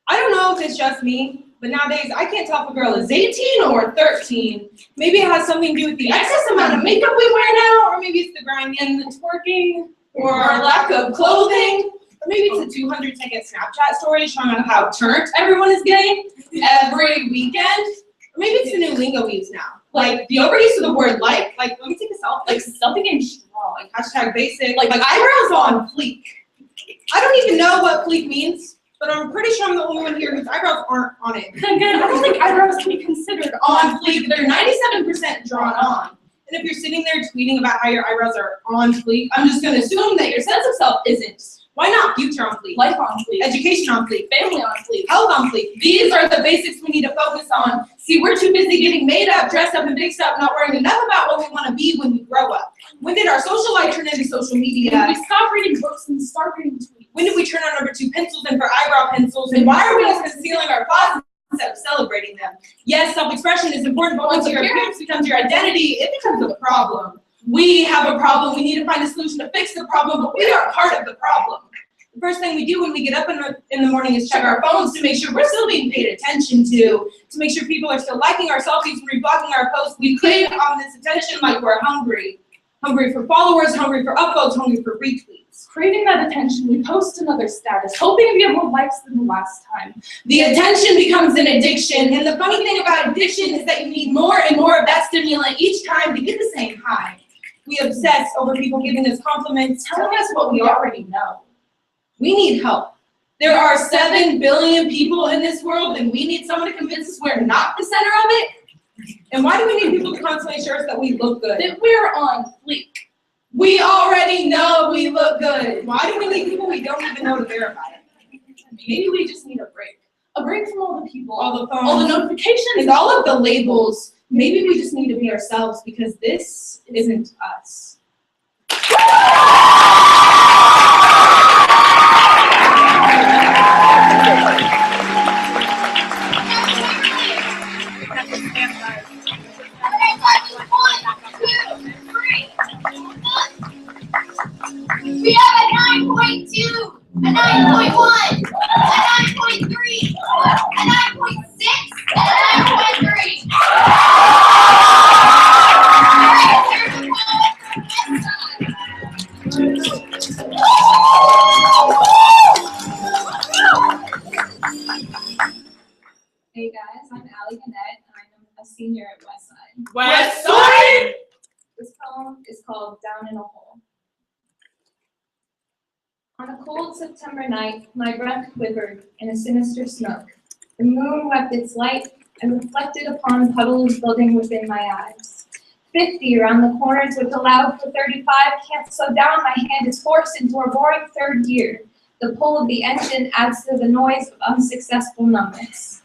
I don't know if it's just me, but nowadays I can't tell if a girl is 18 or 13. Maybe it has something to do with the excess amount of makeup we wear now, or maybe it's the grinding, the twerking, or our lack of clothing, or maybe it's the 200-second Snapchat story showing off how turned everyone is getting every weekend. Maybe it's the new lingo we use now. Like the overuse of the word like let me take a selfie. Like something in strong, like hashtag basic, like eyebrows on fleek. I don't even know what fleek means, but I'm pretty sure I'm the only one here whose eyebrows aren't on it. Again, I don't think eyebrows can be considered on fleek. They're 97% drawn on. And if you're sitting there tweeting about how your eyebrows are on fleek, I'm just gonna assume that your sense of self isn't. Why not? Future on fleek, life on fleek, education on fleek, family on fleek, health on fleek. These are the basics we need to focus on. See, we're too busy getting made up, dressed up, and big stuff, not worrying enough about what we want to be when we grow up. When did our social life turn into social media? When did we stop reading books and start reading tweets? When did we turn our number 2 pencils in for eyebrow pencils? And why are we concealing our flaws instead of celebrating them? Yes, self-expression is important, but once your appearance becomes your identity, it becomes a problem. We have a problem. We need to find a solution to fix the problem, but we are part of the problem. The first thing we do when we get up in the morning is check our phones to make sure we're still being paid attention to make sure people are still liking our selfies and reblogging our posts. We crave on this attention like we're hungry. Hungry for followers, hungry for upvotes, hungry for retweets. Craving that attention, we post another status, hoping to get more likes than the last time. The attention becomes an addiction, and the funny thing about addiction is that you need more and more of that stimulant each time to get the same high. We obsess over people giving us compliments, telling us what we already know. We need help. There are 7 billion people in this world, and we need someone to convince us we're not the center of it. And why do we need people to constantly assure us that we look good? That we're on fleek. We already know we look good. Why do we need people we don't even know to verify it? Maybe we just need a break. A break from all the people, All the phones, all the notifications, and all of the labels. Maybe we just need to be ourselves because this isn't us. We have a 9.2, a 9.1, a 9.3, a 9.6, and a 9.3. Hey guys, I'm Allie Gannett, and I'm a senior at Westside. Westside! This poem is called Down in a Hole. On a cold September night, my breath quivered in a sinister smoke. The moon wept its light and reflected upon puddles building within my eyes. 50 around the corners, which allowed for 35, can't slow down. My hand is forced into a roaring third gear. The pull of the engine adds to the noise of unsuccessful numbness.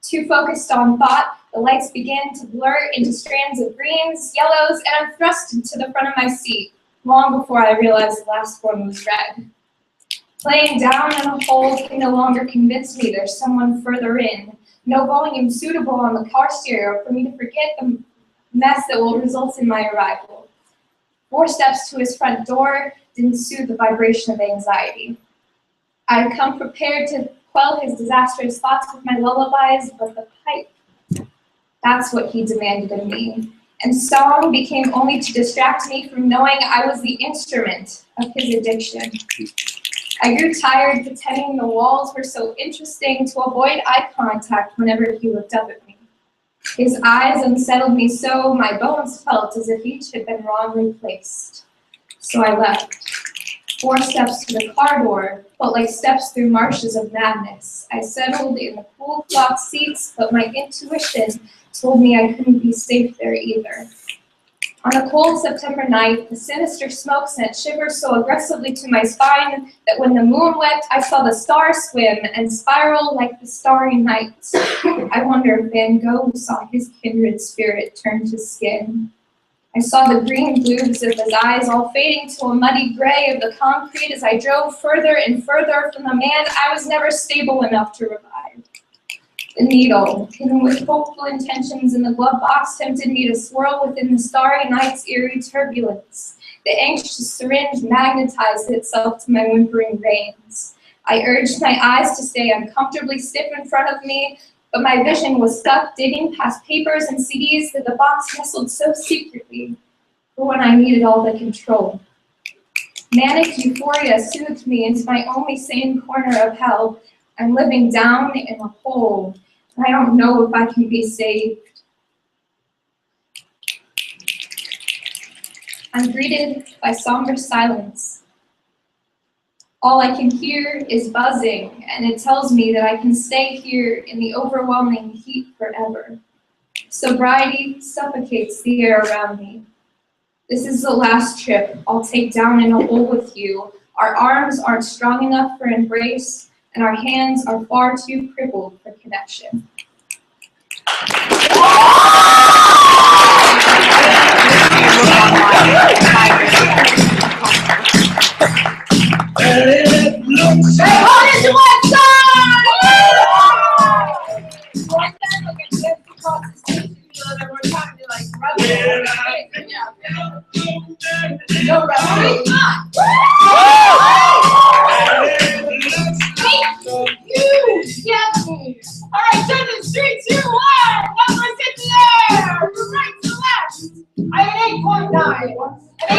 Too focused on thought, the lights begin to blur into strands of greens, yellows, and I'm thrust into the front of my seat, long before I realized the last one was red. Laying down in a hole can no longer convince me there's someone further in. No volume suitable on the car stereo for me to forget the mess that will result in my arrival. 4 steps to his front door didn't soothe the vibration of anxiety. I had come prepared to quell his disastrous thoughts with my lullabies, but the pipe, that's what he demanded of me. And song became only to distract me from knowing I was the instrument of his addiction. I grew tired pretending the walls were so interesting to avoid eye contact whenever he looked up at me. His eyes unsettled me so my bones felt as if each had been wrongly placed. So I left. 4 steps to the car door felt like steps through marshes of madness. I settled in the cool cloth seats, but my intuition told me I couldn't be safe there either. On a cold September night, the sinister smoke sent shivers so aggressively to my spine that when the moon wept, I saw the stars swim and spiral like the starry night. I wonder if Van Gogh saw his kindred spirit turn to skin. I saw the green blues of his eyes all fading to a muddy gray of the concrete as I drove further and further from the man I was never stable enough to revive. The needle, hidden with hopeful intentions in the glove box, tempted me to swirl within the starry night's eerie turbulence. The anxious syringe magnetized itself to my whimpering veins. I urged my eyes to stay uncomfortably stiff in front of me, but my vision was stuck digging past papers and CDs that the box nestled so secretly for when I needed all the control. Manic euphoria soothed me into my only sane corner of hell. I'm living down in a hole. I don't know if I can be saved. I'm greeted by somber silence. All I can hear is buzzing, and it tells me that I can stay here in the overwhelming heat forever. Sobriety suffocates the air around me. This is the last trip I'll take down in a hole with you. Our arms aren't strong enough for embrace, and our hands are far too crippled for connection. Alright, judges, 3, 2, 1. Numbers in the air. From right to left. I have an 8.9. An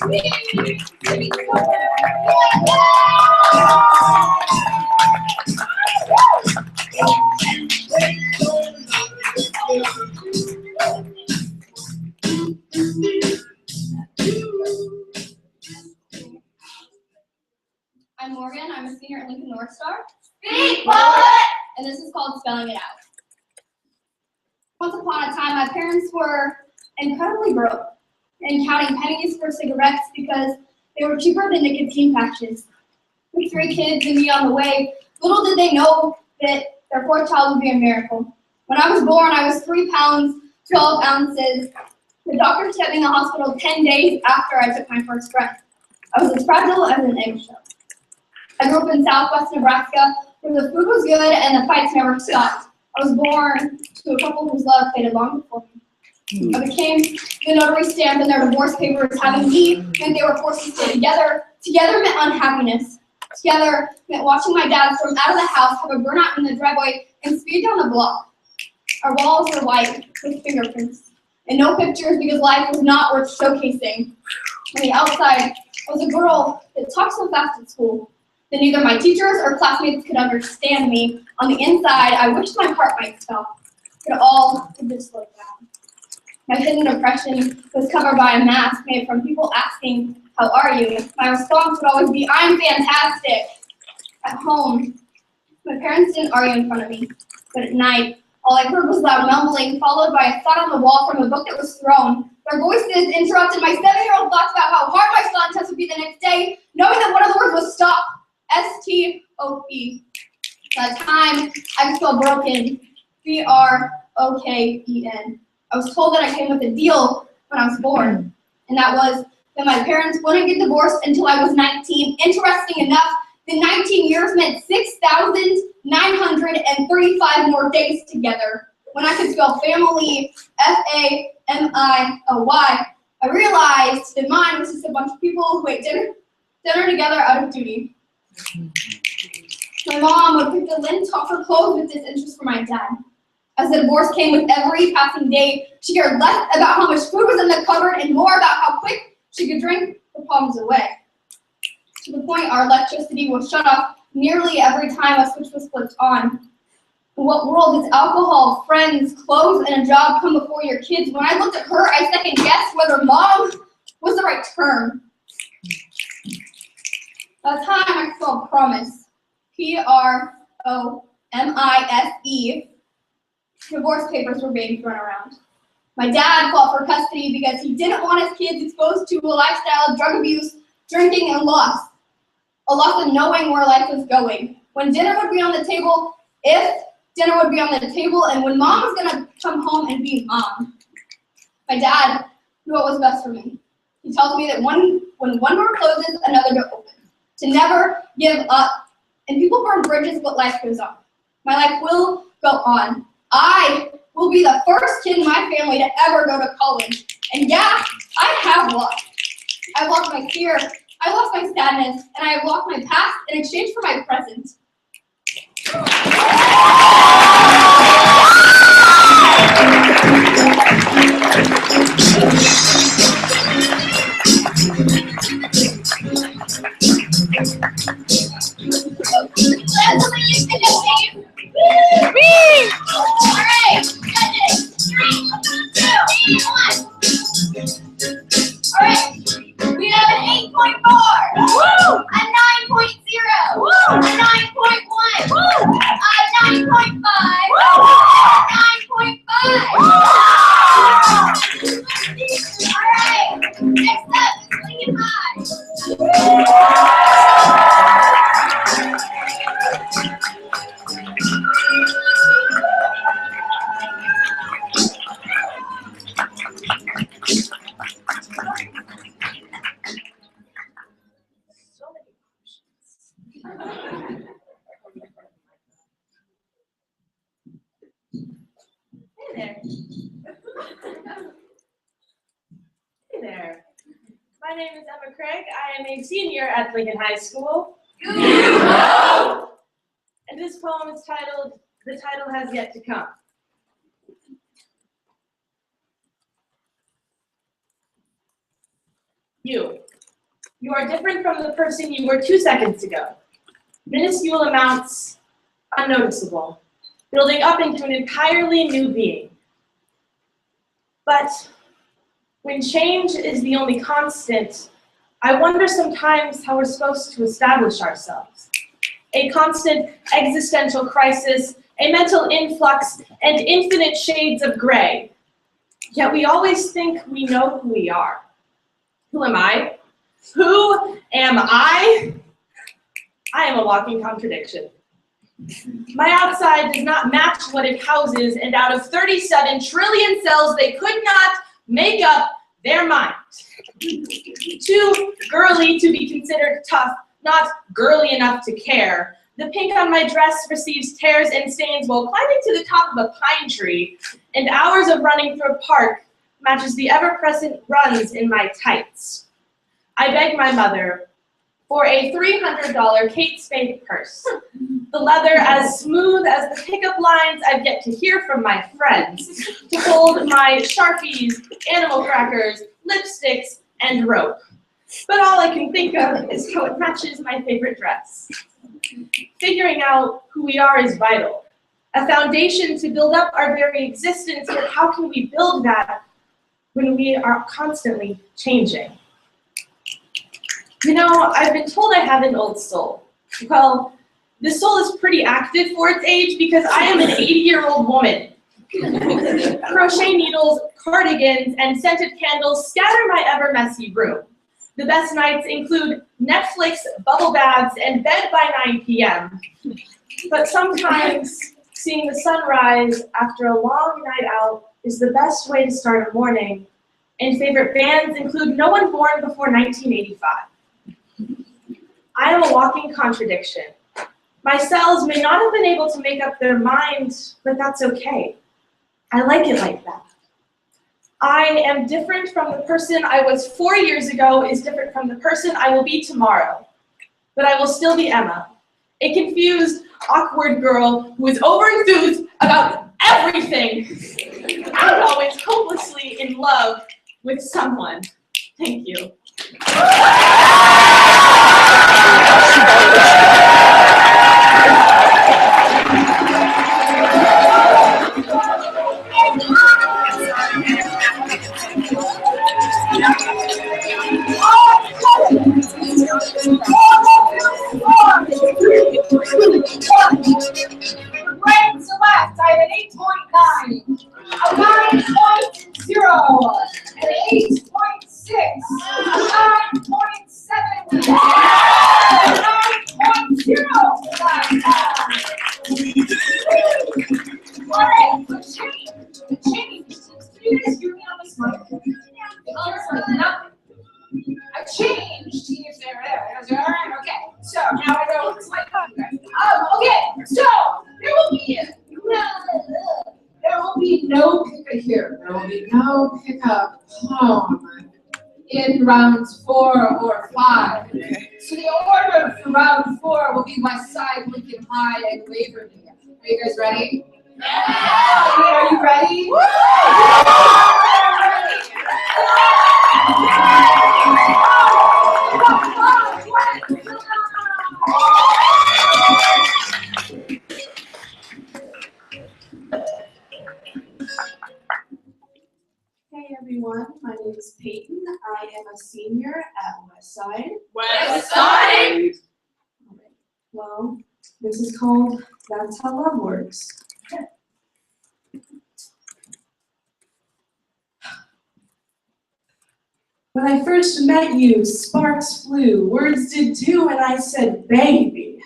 I'm Morgan. I'm a senior at Lincoln North Star. Speak, poet! And this is called Spelling It Out. Once upon a time, my parents were incredibly broke and counting pennies for cigarettes because they were cheaper than nicotine patches. With 3 kids and me on the way, little did they know that their 4th child would be a miracle. When I was born, I was 3 pounds, 12 ounces. The doctor kept me in the hospital 10 days after I took my first breath. I was as fragile as an eggshell. I grew up in southwest Nebraska, where the food was good and the fights never stopped. I was born to a couple whose love faded long before me. I became the notary stamp in their divorce papers. Having me meant they were forced to stay together. Together meant unhappiness. Together meant watching my dad storm out of the house, have a burnout in the driveway, and speed down the block. Our walls were white with fingerprints, and no pictures because life was not worth showcasing. On the outside, I was a girl that talked so fast at school that neither my teachers or classmates could understand me. On the inside, I wished my heart might stop, but it all would just slow down. My hidden depression was covered by a mask made from people asking, "How are you?" My response would always be, "I'm fantastic." At home, my parents didn't argue in front of me, but at night, all I heard was loud mumbling, followed by a thud on the wall from a book that was thrown. Their voices interrupted my 7-year-old thoughts about how hard my spelling test would be the next day, knowing that one of the words was stop. S-T-O-P. By the time I could spell broken, B-R-O-K-E-N. I was told that I came with a deal when I was born, and that was that my parents wouldn't get divorced until I was 19. Interesting enough, the 19 years meant 6,935 more days together. When I could spell family, F-A-M-I-L-Y, I realized that mine was just a bunch of people who ate dinner together out of duty. My mom would pick the lint off her clothes with disinterest for my dad. As the divorce came with every passing day, she cared less about how much food was in the cupboard and more about how quick she could drink the problems away. To the point our electricity was shut off nearly every time a switch was flipped on. In what world does alcohol, friends, clothes, and a job come before your kids? When I looked at her, I second-guessed whether mom was the right term. By the time I spelled promise, P-R-O-M-I-S-E, divorce papers were being thrown around. My dad fought for custody because he didn't want his kids exposed to a lifestyle of drug abuse, drinking, and loss. A loss of knowing where life was going. When dinner would be on the table, if dinner would be on the table, and when mom was going to come home and be mom. My dad knew what was best for me. He tells me that when one door closes, another door opens. To never give up. And people burn bridges, but life goes on. My life will go on. I will be the first kid in my family to ever go to college. And yeah, I have lost. I lost my fear, I lost my sadness, and I have lost my past in exchange for my present. Alright, judges, 3, 2, 1. Alright, we have an 8.4, a 9.0, a 9.1, a 9.5, a 9.5. Alright, next up is Lincoln High. Hey there. My name is Emma Craig. I am a senior at Lincoln High School. And this poem is titled, "The Title Has Yet to Come." You, You are different from the person you were 2 seconds ago. Minuscule amounts, unnoticeable, building up into an entirely new being. But when change is the only constant, I wonder sometimes how we're supposed to establish ourselves. A constant existential crisis, a mental influx, and infinite shades of gray. Yet we always think we know who we are. Who am I? Who am I? I am a walking contradiction. My outside does not match what it houses, and out of 37 trillion cells, they could not make up their mind. Too girly to be considered tough, not girly enough to care. The pink on my dress receives tears and stains while climbing to the top of a pine tree, and hours of running through a park matches the ever-present runs in my tights. I beg my mother for a $300 Kate Spade purse. The leather as smooth as the pickup lines I've yet to hear from my friends, to hold my Sharpies, animal crackers, lipsticks, and rope. But all I can think of is how it matches my favorite dress. Figuring out who we are is vital. A foundation to build up our very existence, but how can we build that when we are constantly changing? You know, I've been told I have an old soul. Well, this soul is pretty active for its age because I am an 80-year-old woman. Crochet needles, cardigans, and scented candles scatter my ever-messy room. The best nights include Netflix, bubble baths, and bed by 9 p.m. But sometimes seeing the sunrise after a long night out is the best way to start a morning, and favorite bands include no one born before 1985. I am a walking contradiction. My cells may not have been able to make up their mind, but that's okay. I like it like that. I am different from the person I was 4 years ago is different from the person I will be tomorrow. But I will still be Emma, a confused, awkward girl who is overenthused about everything and always hopelessly in love with someone. Thank you. Right to left, I have an 8.9, a 9.0, an 8.6, a 9.7, a 9.0. All right, the change. Can you guys hear me on this mic? I changed. If they're there. I was like, all right, okay. So now I know what it's like. Okay, so there will be no pick here. There will be no pickup home in rounds 4 or 5. So the order for round 4 will be Westside, Lincoln High, and Waverly. Are you guys ready? Yeah. Are you ready? Woo! Hey everyone, my name is Peyton. I am a senior at Westside. Westside! Well, this is called That's How Love Works. When I first met you, sparks flew, words did too, and I said, baby.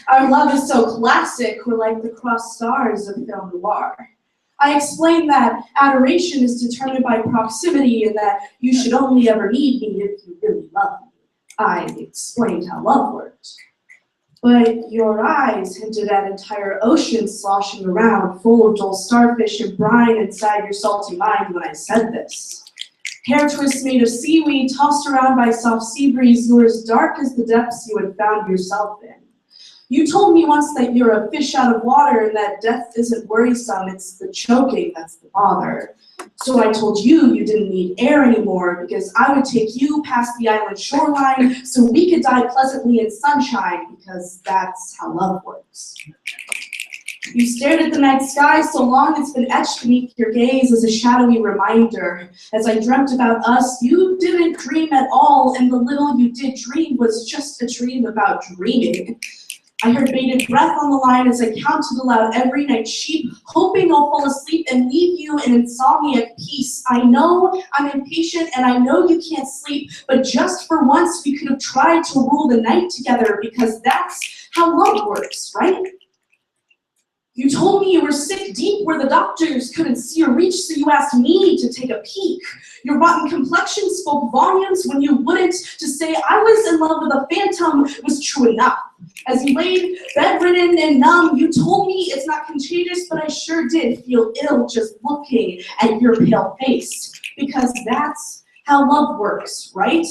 Our love is so classic, we're like the crossed stars of film noir. I explained that adoration is determined by proximity and that you should only ever need me if you really love me. I explained how love worked. But your eyes hinted at entire oceans sloshing around, full of dull starfish and brine inside your salty mind when I said this. Hair twists made of seaweed tossed around by soft sea breeze were as dark as the depths you had found yourself in. You told me once that you're a fish out of water and that death isn't worrisome, it's the choking that's the bother. So I told you you didn't need air anymore because I would take you past the island shoreline so we could die pleasantly in sunshine because that's how love works. You stared at the night sky so long it's been etched beneath your gaze as a shadowy reminder. As I dreamt about us, you didn't dream at all, and the little you did dream was just a dream about dreaming. I heard bated breath on the line as I counted aloud every night sheep, hoping I'll fall asleep and leave you in insomnia peace. I know I'm impatient and I know you can't sleep, but just for once we could have tried to rule the night together because that's how love works, right? You told me you were sick deep where the doctors couldn't see or reach, so you asked me to take a peek. Your rotten complexion spoke volumes when you wouldn't. To say I was in love with a phantom was true enough. As you laid bedridden and numb, you told me it's not contagious, but I sure did feel ill just looking at your pale face. Because that's how love works, right?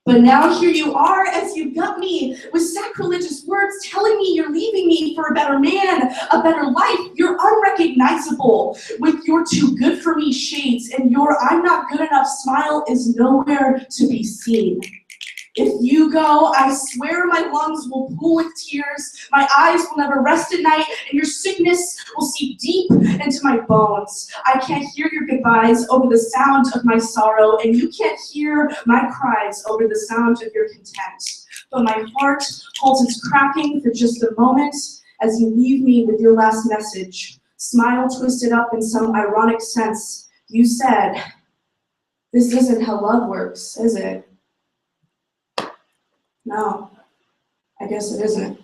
But now here you are as you gut me with sacrilegious words telling me you're leaving me for a better man, a better life. You're unrecognizable with your too good for me shades, and your I'm not good enough smile is nowhere to be seen. If you go, I swear my lungs will pool with tears, my eyes will never rest at night, and your sickness will seep deep into my bones. I can't hear your goodbyes over the sound of my sorrow, and you can't hear my cries over the sound of your content. But my heart holds its cracking for just a moment as you leave me with your last message. Smile twisted up in some ironic sense. You said, "This isn't how love works, is it?" No, I guess it isn't.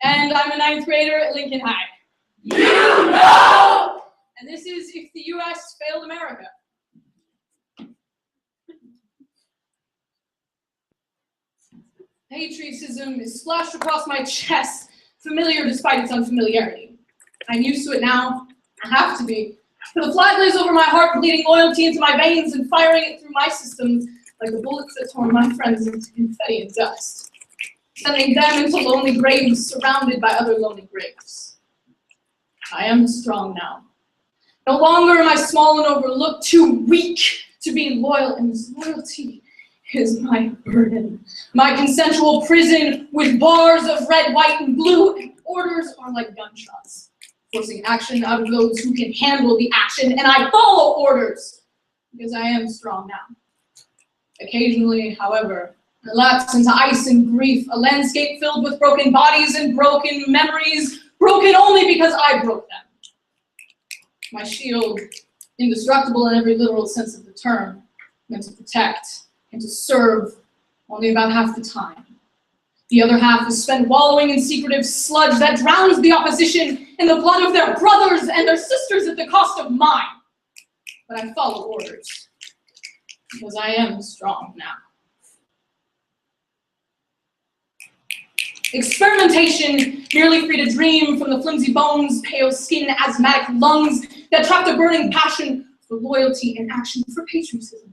And I'm a 9th grader at Lincoln High. You know! And this is If the U.S. Failed America. Patriotism is splashed across my chest, familiar despite its unfamiliarity. I'm used to it now. I have to be. For the flag lays over my heart, bleeding loyalty into my veins and firing it through my systems like the bullets that tore my friends into confetti and dust, sending them into lonely graves surrounded by other lonely graves. I am strong now. No longer am I small and overlooked, too weak to be loyal, and this loyalty is my burden. My consensual prison with bars of red, white, and blue, and orders are like gunshots, forcing action out of those who can handle the action, and I follow orders because I am strong now. Occasionally, however, I lapse into ice and grief, a landscape filled with broken bodies and broken memories, broken only because I broke them. My shield, indestructible in every literal sense of the term, meant to protect and to serve only about half the time. The other half is spent wallowing in secretive sludge that drowns the opposition in the blood of their brothers and their sisters at the cost of mine. But I follow orders, because I am strong now. Experimentation merely freed a dream from the flimsy bones, pale skin, asthmatic lungs that trapped a burning passion for loyalty and action for patriotism.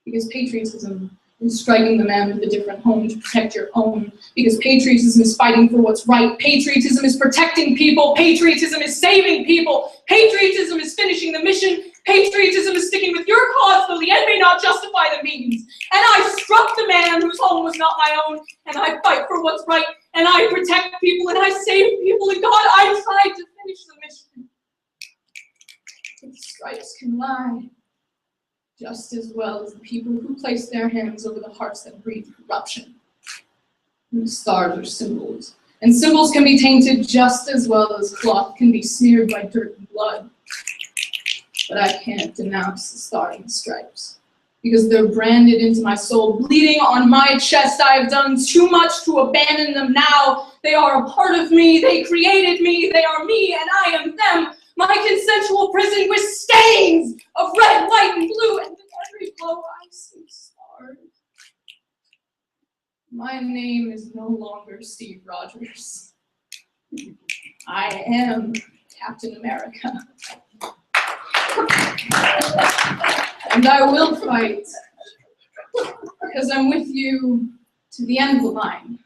Because patriotism is striking the man with a different home to protect your own. Because patriotism is fighting for what's right. Patriotism is protecting people. Patriotism is saving people. Patriotism is finishing the mission Patriotism is sticking with your cause, though the end may not justify the means. And I struck the man whose home was not my own, and I fight for what's right, and I protect people, and I save people, and God, I tried to finish the mission. But stripes can lie just as well as the people who place their hands over the hearts that breathe corruption. And the stars are symbols, and symbols can be tainted just as well as cloth can be smeared by dirt and blood. But I can't denounce the stars and stripes, because they're branded into my soul, bleeding on my chest. I have done too much to abandon them now. They are a part of me, they created me, they are me, and I am them. My consensual prison with stains of red, white, and blue, and with every blow I see stars. My name is no longer Steve Rogers. I am Captain America. And I will fight, because I'm with you to the end of the line.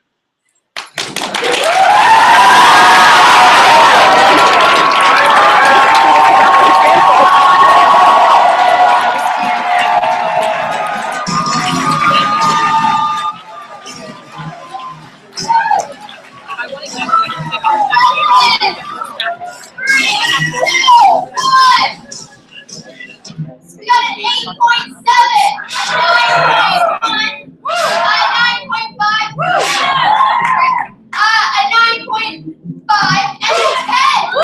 We got an 8.7, a 9.1, a 9.5, a 9.5, and a 10.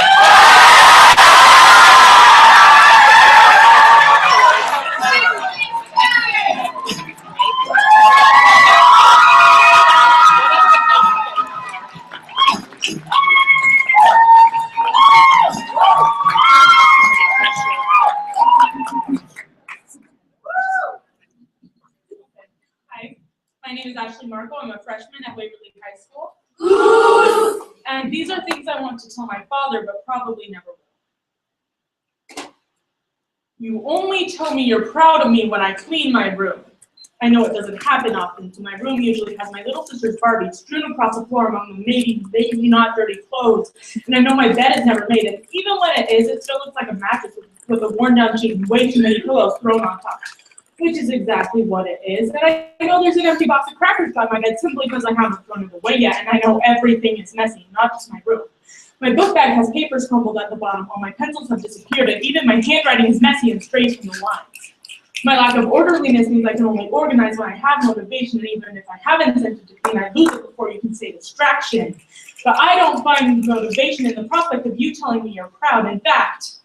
Marco. I'm a freshman at Waverly High School. And these are things I want to tell my father, but probably never will. You only tell me you're proud of me when I clean my room. I know it doesn't happen often, so my room usually has my little sister's Barbie strewn across the floor among the maybe not dirty clothes. And I know my bed is never made, and even when it is, it still looks like a mattress with a worn down sheet and way too many pillows thrown on top. Which is exactly what it is. And I know there's an empty box of crackers by my bed simply because I haven't thrown it away yet, and I know everything is messy, not just my room. My book bag has papers crumpled at the bottom, all my pencils have disappeared, and even my handwriting is messy and strays from the lines. My lack of orderliness means I can only organize when I have motivation, and even if I have incentive to clean, I lose it before you can say distraction. But I don't find motivation in the prospect of you telling me you're proud. In fact,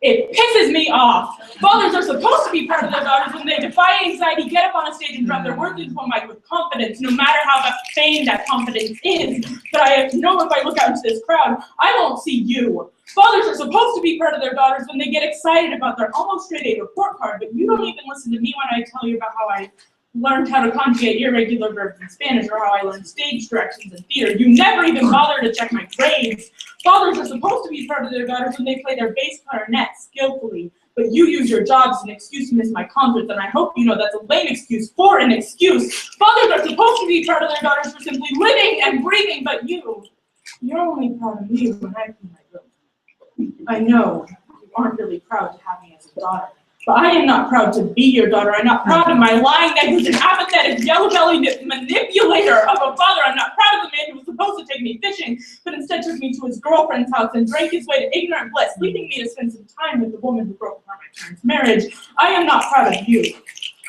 it pisses me off. Fathers are supposed to be proud of their daughters when they defy anxiety, get up on a stage and drop their words into a mic with confidence, no matter how feigned that confidence is. But I know if I look out into this crowd, I won't see you. Fathers are supposed to be proud of their daughters when they get excited about their almost straight A report card, but you don't even listen to me when I tell you about how I learned how to conjugate irregular verbs in Spanish, or how I learned stage directions in theater. You never even bother to check my grades. Fathers are supposed to be proud of their daughters when they play their bass clarinet skillfully, but you use your job as an excuse to miss my concerts, and I hope you know that's a lame excuse for an excuse. Fathers are supposed to be proud of their daughters for simply living and breathing, but you're only proud of me when I clean my room. I know you aren't really proud to have me as a daughter, but I am not proud to be your daughter. I'm not proud of my lying, negligent, apathetic, yellow-bellied manipulator of a father. I'm not proud of the man who was supposed to take me fishing, but instead took me to his girlfriend's house and drank his way to ignorant bliss, leaving me to spend some time with the woman who broke apart my parents' marriage. I am not proud of you.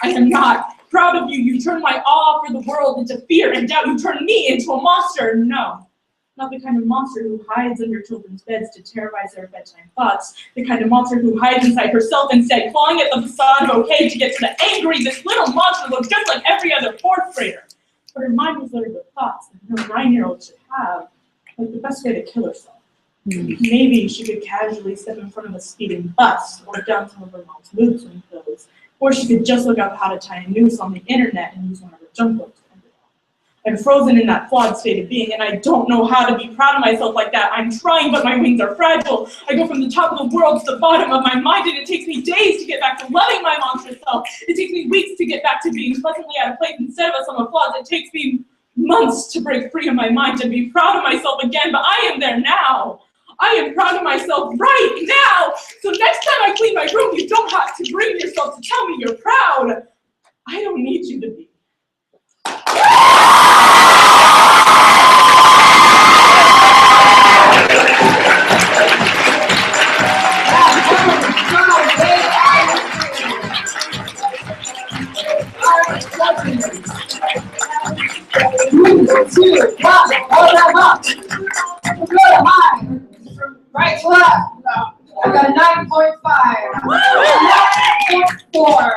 I am not proud of you. You turned my awe for the world into fear and doubt. You turned me into a monster. No. Not the kind of monster who hides under children's beds to terrorize their bedtime thoughts. The kind of monster who hides inside herself instead, clawing at the facade of okay to get to the angry. This little monster looks just like every other fourth grader. But her mind was littered with thoughts that no 9-year-old should have, like the best way to kill herself. Maybe she could casually step in front of a speeding bus, or down some of her mom's mood swing clothes, or she could just look up how to tie a noose on the internet and use one of her junk books. I'm frozen in that flawed state of being, and I don't know how to be proud of myself like that. I'm trying, but my wings are fragile. I go from the top of the world to the bottom of my mind, and it takes me days to get back to loving my monstrous self. It takes me weeks to get back to being pleasantly out of place instead of a sum of flaws. It takes me months to break free of my mind, to be proud of myself again, but I am there now. I am proud of myself right now. So next time I clean my room, you don't have to bring yourself to tell me you're proud. I don't need you to be. Right to left. I got a 9.5, 9.4,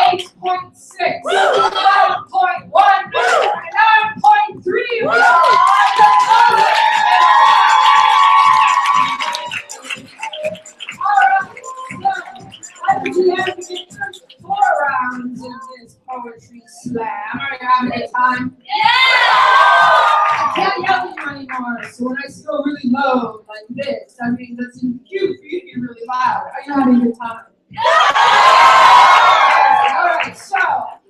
8.6, 9.1, 9.3. We have to get 4 rounds in this poetry slam. Are you having a good time? I can't yell at you anymore, so when I go really low like this, that means that's cute for you to be really loud. Are you having a good time? Alright, so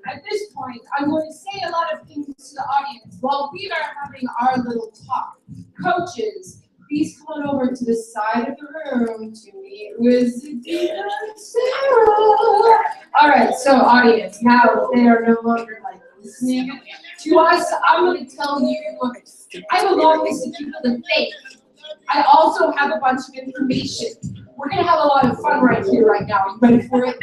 at this point, I'm going to say a lot of things to the audience while we are having our little talk. Coaches, please come on over to the side of the room to meet with Zedina and Sarah. Alright, so audience, now they are no longer like listening to us. I'm going to tell you, I have a long list of people to thank. I also have a bunch of information. We're going to have a lot of fun right here, right now. Are you ready for it?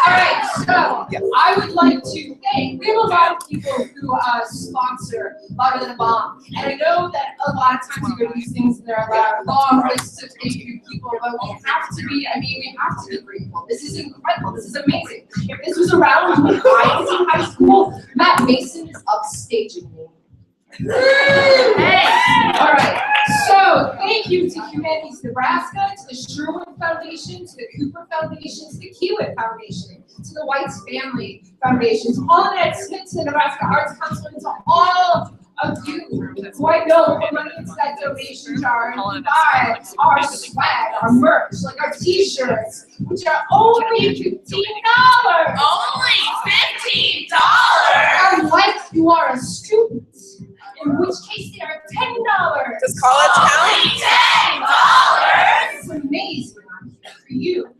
Alright, so I would like to thank, we have a lot of people who sponsor Louder Than a Bomb. And I know that a lot of times you go to these things and there are a long lists of thank you people, but we have to be grateful. This is incredible. This is amazing. If this was around when I was in high school, Matt Mason is upstaging me. All right, so thank you to Humanities Nebraska, to the Sherwood Foundation, to the Cooper Foundation, to the Kiewit Foundation, to the White's Family Foundation, to all that Smith, to the Nebraska Arts Council, and to all of you who I know put money into that donation jar and buy our swag, our merch, like our t-shirts, which are only $15. Only $15. Unless you are a student, in which case they are $10. Does college count? $10. It's amazing. I'm here for you.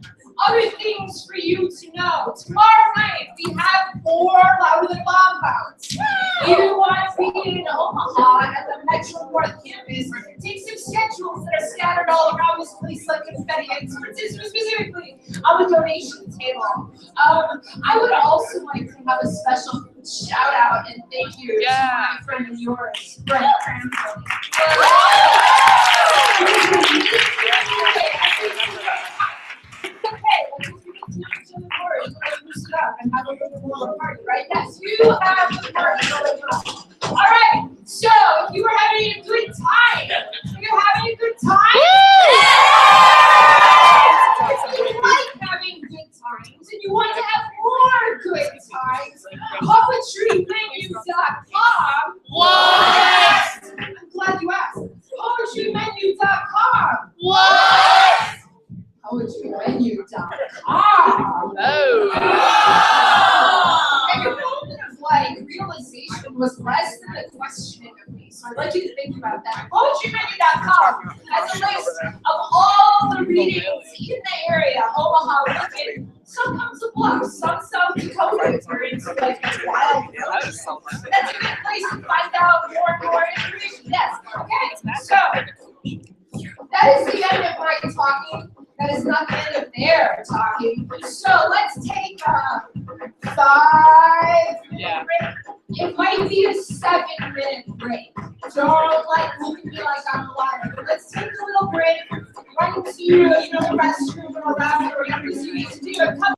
Other things for you to know. Tomorrow night we have 4 Louder Than a Bomb bouts. If you want to be in Omaha at the Metro North campus, take some schedules that are scattered all around this place like confetti, and specifically on the donation table. I would also like to have a special shout out and thank you to my friend and yours, Brent Cranfield. Okay, loosen up and have a little more party, right? Yes, you have the party going on. All right, so if you were having a good time, if you're having a good time, if you like having good times and you want to have more good times, poetrymenu.com. What? I'm glad you asked. Poetrymenu.com. What? Poetrymenu.com. Oh. And your moment of like realization was less than a questioning of me. So I'd like you to think about that. Poetrymenu.com has a list of all the readings in the area, Omaha, Lincoln. Some come to Bluff, some South Dakota, if you're into like wild. That's a good place to find out more information. Yes. Okay. So that is the end of my talking. That is not the end of their talking. So let's take a 5-minute break. It might be a 7-minute break. Don't like look at me like I'm a liar. But let's take a little break. Run to the restroom or around or whatever you need to do. And come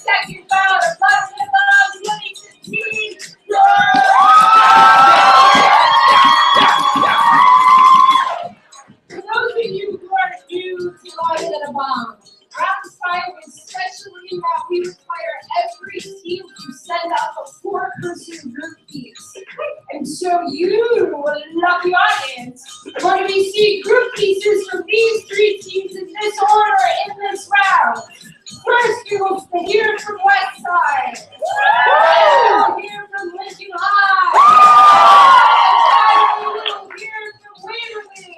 second bout of Love 2016. For those of you who are new to Live at a Bomb, round 5 is specially in that we require every team to send out a 4-person group piece. And so you, lucky audience, want to see group pieces from these 3 teams in this order in this round. First, you will hear from Westside. We'll hear from Lincoln High. And finally, we'll hear from Waverly.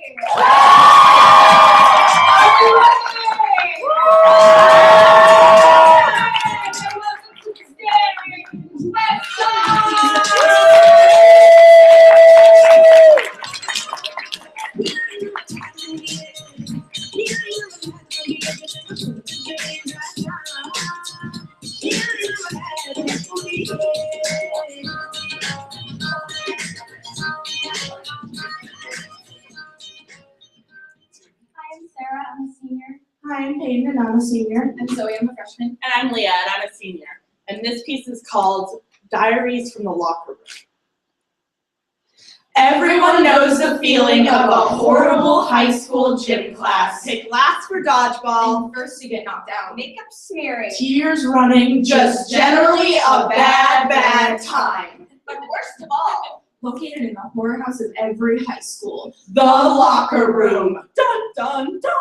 Are you ready? And welcome to the stage, Westside. I'm Sarah, I'm a senior. Hi, I'm Peyton, and I'm a senior. I'm Zoe, I'm a freshman. And I'm Leah, and I'm a senior. And this piece is called Diaries from the Locker Room. Everyone knows the feeling of a horrible high school gym class. Pick last for dodgeball. And first to get knocked out. Makeup smearing. Tears running, Just generally a bad time. But worst of all, located in the horror house of every high school. The locker room. Dun, dun, dun.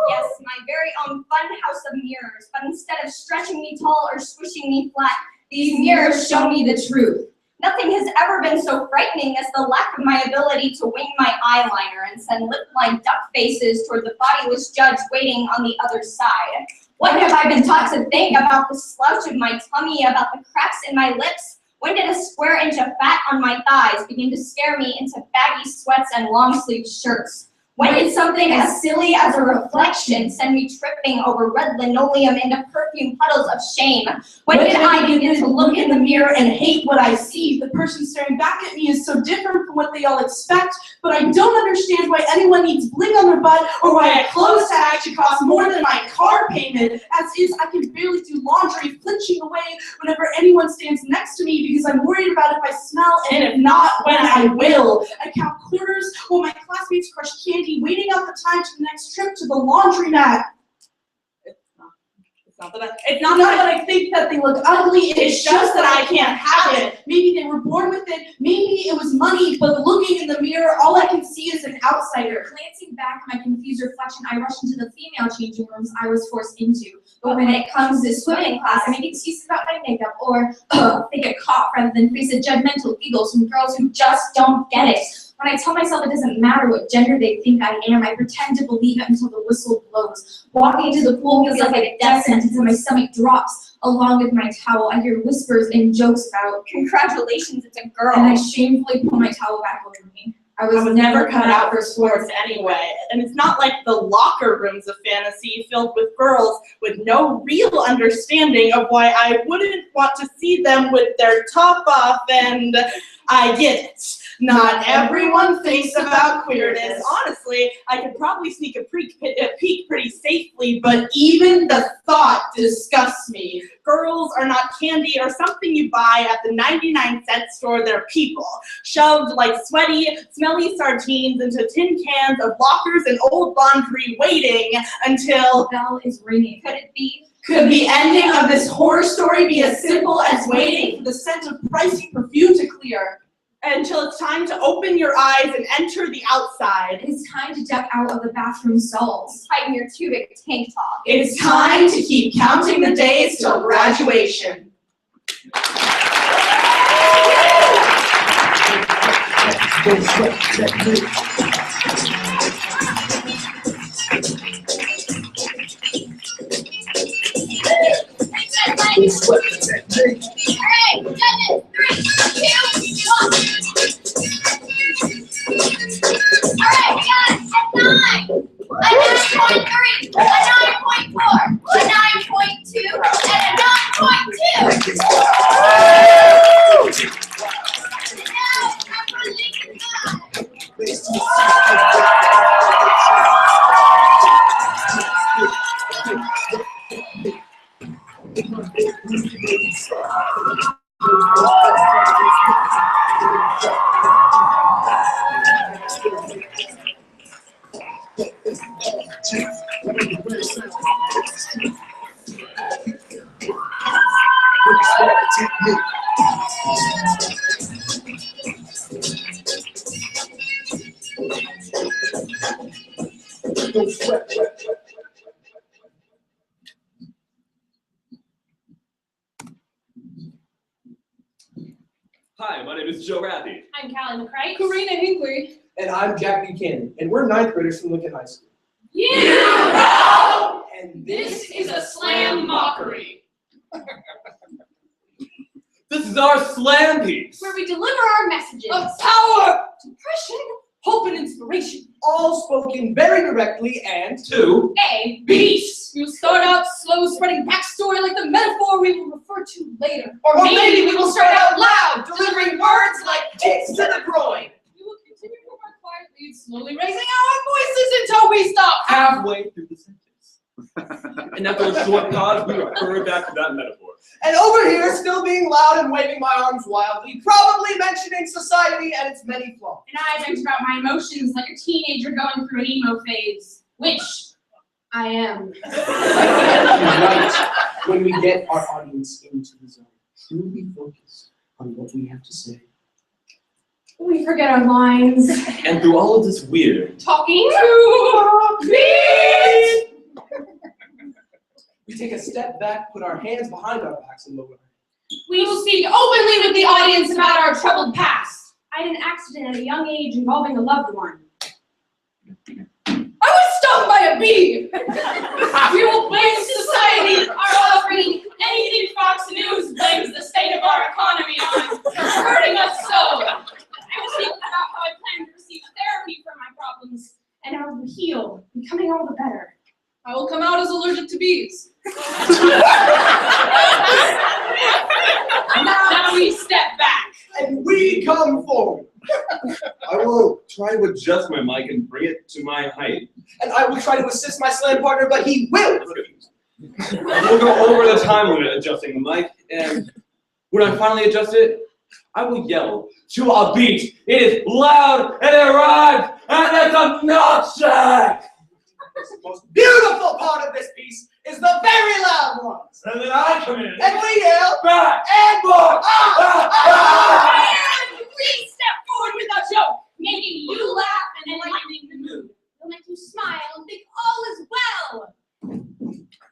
Yes, my very own fun house of mirrors. But instead of stretching me tall or squishing me flat, these mirrors show me the truth. Nothing has ever been so frightening as the lack of my ability to wing my eyeliner and send lip-lined duck faces toward the bodiless judge waiting on the other side. What have I been taught to think about the slouch of my tummy, about the cracks in my lips? When did a square inch of fat on my thighs begin to scare me into baggy sweats and long-sleeved shirts? When did something as silly as a reflection send me tripping over red linoleum into perfume puddles of shame? When did I begin to look in the mirror and hate what I see? The person staring back at me is so different from what they all expect, but I don't understand why anyone needs bling on their butt or why a clothes tag should cost more than my car payment. As is, I can barely do laundry, flinching away whenever anyone stands next to me because I'm worried about if I smell, and if not, when I will. I count quarters while my classmates crush candy, waiting out the time to the next trip to the laundromat. It's not that I think that they look ugly, it's just that I can't have it. Maybe they were born with it, maybe it was money, but looking in the mirror, all I can see is an outsider. Glancing back at my confused reflection, I rush into the female changing rooms I was forced into. But when it comes to swimming class, I make excuses about my makeup or fake a cough rather than face a judgmental giggles from girls who just don't get it. When I tell myself it doesn't matter what gender they think I am, I pretend to believe it until the whistle blows. Walking into the pool feels like a death sentence and my stomach drops. Along with my towel, I hear whispers and jokes about, "Congratulations, it's a girl." And I shamefully pull my towel back over me. I was never cut out for sports anyway. And it's not like the locker room's a fantasy filled with girls with no real understanding of why I wouldn't want to see them with their top off, and I get it. Not everyone thinks about queerness. Honestly, I could probably sneak a peek pretty safely, but even the thought disgusts me. Girls are not candy or something you buy at the 99-cent store. They're people, shoved like sweaty, smelly sardines into tin cans of lockers and old laundry, waiting until the bell is ringing. Could it be? Could the ending of this horror story be as simple as waiting for the scent of pricey perfume to clear? Until it's time to open your eyes and enter the outside. It's time to duck out of the bathroom stalls. Tighten your tubic tank top. It's time to keep counting the days till graduation. Alright, judges, 3, 2, 1. Alright, we got a 9, a 9.3, a 9.4, a 9.2, and a 9.2. And now, time for Lincoln High. Hi, my name is Joe Rathy. I'm Callie McCray. Karina Hinkley. And I'm Jack Buchanan, and we're 9th graders from Lincoln High School. Yeah! And This is a slam mockery. This is our slam piece. Where we deliver our messages. Of power, depression, hope, and inspiration. all spoken very directly and Two. A. Beast. We'll start out slow, spreading backstory like the metaphor we will refer to later. or maybe we will start out loud, delivering words like kicks to the groin. We will continue from our quiet lead, slowly raising our voices until we stop. Halfway through the sentence. And after a short pause, we refer back to that metaphor. And over here, still being loud and waving my arms wildly, probably mentioning society and its many flaws. And I vent about my emotions like a teenager going through an emo phase, which I am. Right when we get our audience into the zone, truly focus on what we have to say. We forget our lines. And through all of this weird, Talking to me. We take a step back, put our hands behind our backs, and lower our heads. We will speak openly with the audience about our troubled past. I had an accident at a young age involving a loved one. I was stung by a bee. We will blame society, our upbringing, anything Fox News blames the state of our economy on, for hurting us so. I will speak about how I plan to receive therapy for my problems, and I will heal, becoming all the better. I will come out as allergic to bees. Now we step back. And we come forward. I will try to adjust my mic and bring it to my height. And I will try to assist my slam partner, but he will refuse. We'll go over the time limit adjusting the mic, and when I finally adjust it, I will yell to a beat. It is loud and it rhymes, and it's a milkshake! The most beautiful part of this piece is the very loud ones. And then I come in. And we yell Back! and more. And please step forward with a joke, making you laugh and enlightening the mood. It'll make you smile and think all is well. Well,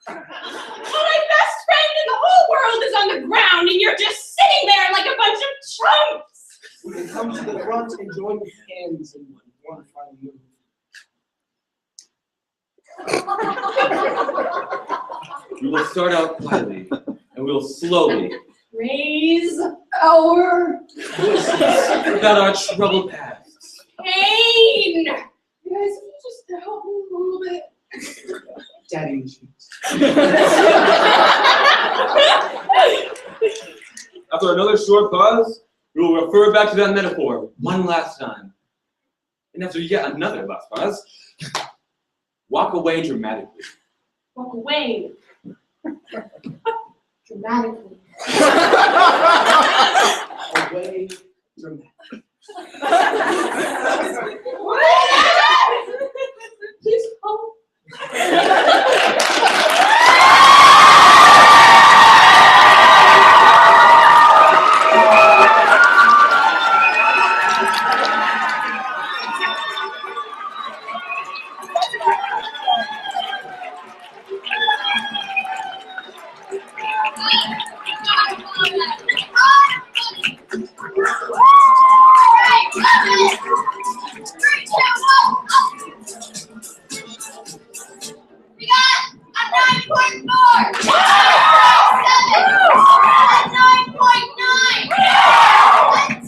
my best friend in the whole world is on the ground, and you're just sitting there like a bunch of chumps. We can come to the front and join with hands in one final move. We will start out quietly, and we will slowly Raise our about our troubled pasts. pain. You guys, can you just help me a little bit? Daddy machines. After another short pause, we will refer back to that metaphor one last time. And after yet another last pause, walk away dramatically. Walk away. Dramatically. Away dramatic. Please hold. We got a 9.4, 7, a 9.9, a 10.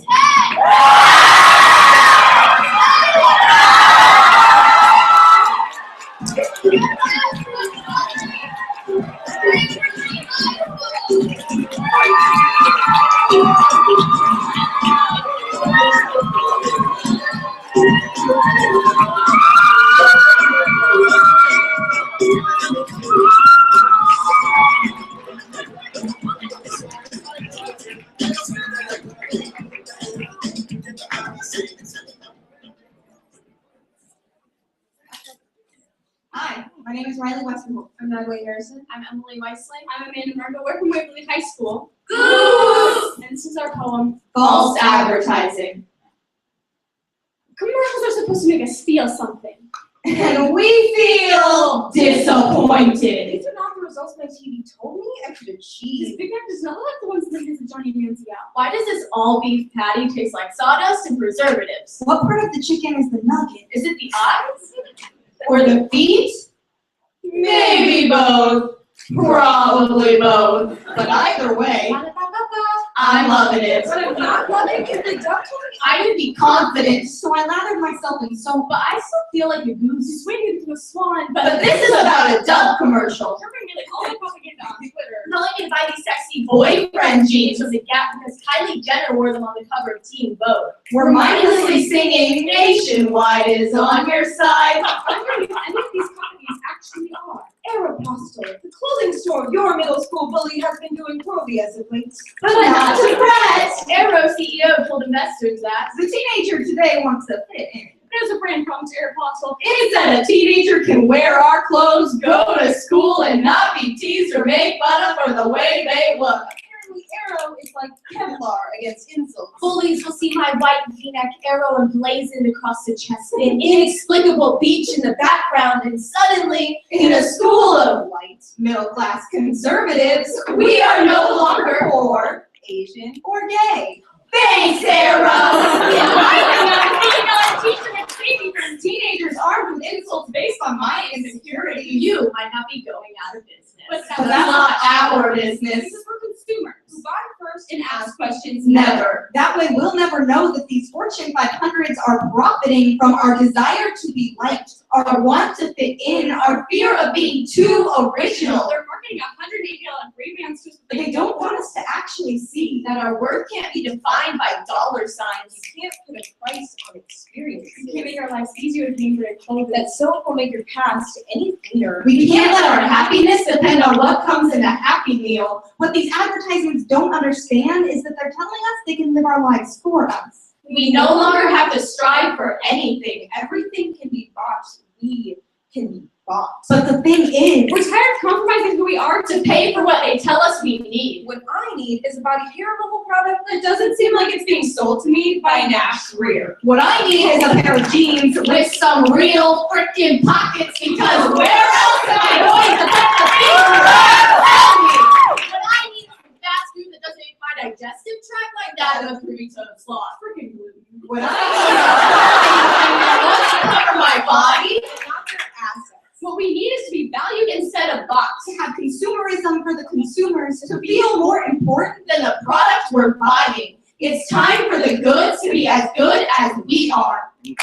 Hi, my name is Riley Westmore. I'm Natalie Harrison. I'm Emily Weissling. I'm Amanda Margo. We're from Waverly High School. Goose! And this is our poem. False advertising. Commercials are supposed to make us feel something. And we feel disappointed. These are not the results my TV told me I could achieve. This Big Mac does not look like the ones that his Johnny Manziel. Why does this all beef patty taste like sawdust and preservatives? What part of the chicken is the nugget? Is it the eyes? Or the feet? Maybe both. Probably both. But either way, I'm loving it. What I'm not loving is the duck told me I would be confident, So I lathered myself in soap. but I still feel like a goose. just waiting into a swan. But this is about a Dove commercial. You're bringing like all the propaganda on Twitter. Telling me to buy these sexy boyfriend jeans from the Gap because Kylie Jenner wore them on the cover of Teen Vogue. We're mindlessly singing Nationwide is on your side. I'm wondering if any of these companies actually are. Aeropostale, the clothing store your middle school bully has been doing poorly as of late. But not to fret. Aero CEO told investors that the teenager today wants to fit in. There's a brand problem to Aeropostale. it said a teenager can wear our clothes, go to school, and not be teased or made fun of for the way they look. Apparently Aero is like Kevlar against insults. Bullies will see my white V-neck arrow emblazoned across the chest, an inexplicable beach in the background, and suddenly, in a school of White, middle-class conservatives, we are no longer poor, Asian, or gay. Thanks, Arrow! Teenagers armed with insults based on my insecurity. You might not be going out of business. But But that's not our business. This is for consumers who buy first and ask questions Never. That way we'll never know that these Fortune 500s are profiting from our desire to be liked, our want to fit in, our fear of being too original. They're marketing $180 Ray-Bans just But they don't want us to actually see That our worth can't be defined by dollar signs. you can't put a price on experience. You can't make our lives easier with things that are clothes. That soap will make your past any cleaner. we can't let our happiness depend on what comes in a Happy Meal. What these advertisements don't understand is that they're telling us they can live our lives for us. We no longer have to strive for anything. Everything can be bought. We can be bought. But the thing is, We're tired of compromising who we are To pay for what they tell us we need. What I need is a body hair removal product that doesn't seem like it's being sold to me by Nash Greer. what I need is a pair of jeans With some real freaking pockets, because where else am I going to put the What I need is some fast food that doesn't make my digestive tract like that of a three-ton sloth. Freaking gluten. what I To cover my body. Not their assets. What we need is to be valued instead of bought. to have consumerism for the consumers to feel more important. Than the product we're buying. It's time for the goods to be as good as we are. We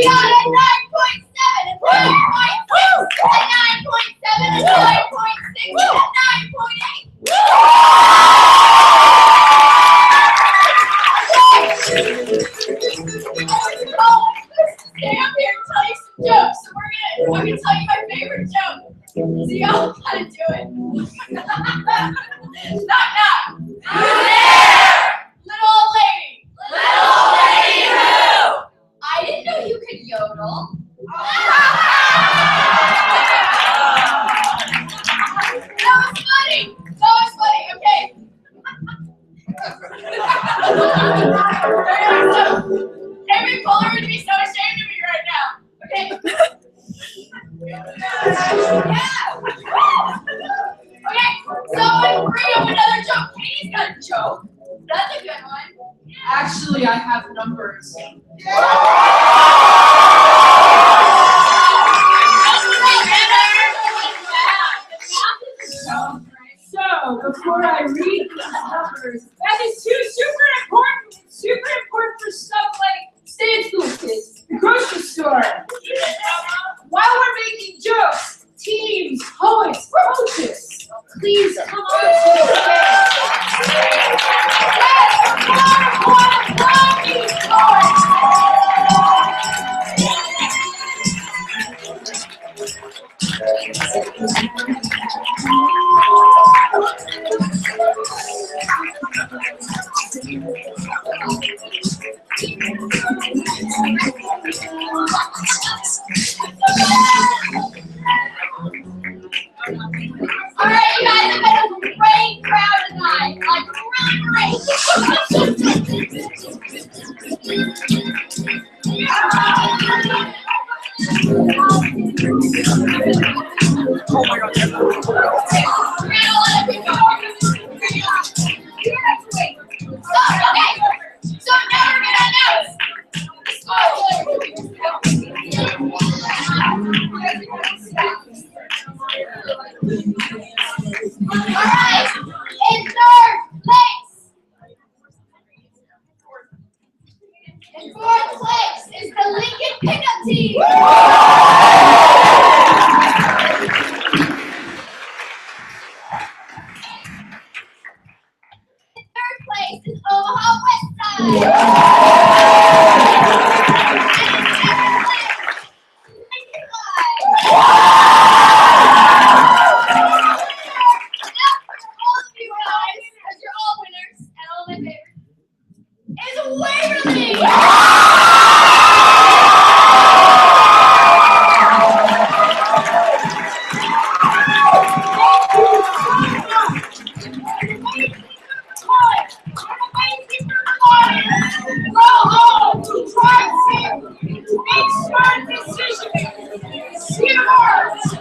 got a 9.7, a 9.6, a 9.7, a 9.6, and a 9.8. Stay up here and tell you some jokes. So I'm gonna tell you my favorite joke. So y'all gotta do it. Knock knock. Who's there? Little old lady. Little old lady who? I didn't know you could yodel. That was funny. Okay. Every Polar would be so ashamed of me right now. Okay. Okay, someone bring up another joke. Katie's got a joke. That's a good one. Actually, I have numbers. So, before I read these numbers, that is super important for stuff like stay in school kids, the grocery store. While we're making jokes, teams, poets, coaches, please come on to the stage. Yes, one these poets. So now we're gonna announce the All right, in third place. In fourth place is the Lincoln Pickup Team. In third place is Omaha Westside. Waverly! Go home! Try to make smart decisions! Smart!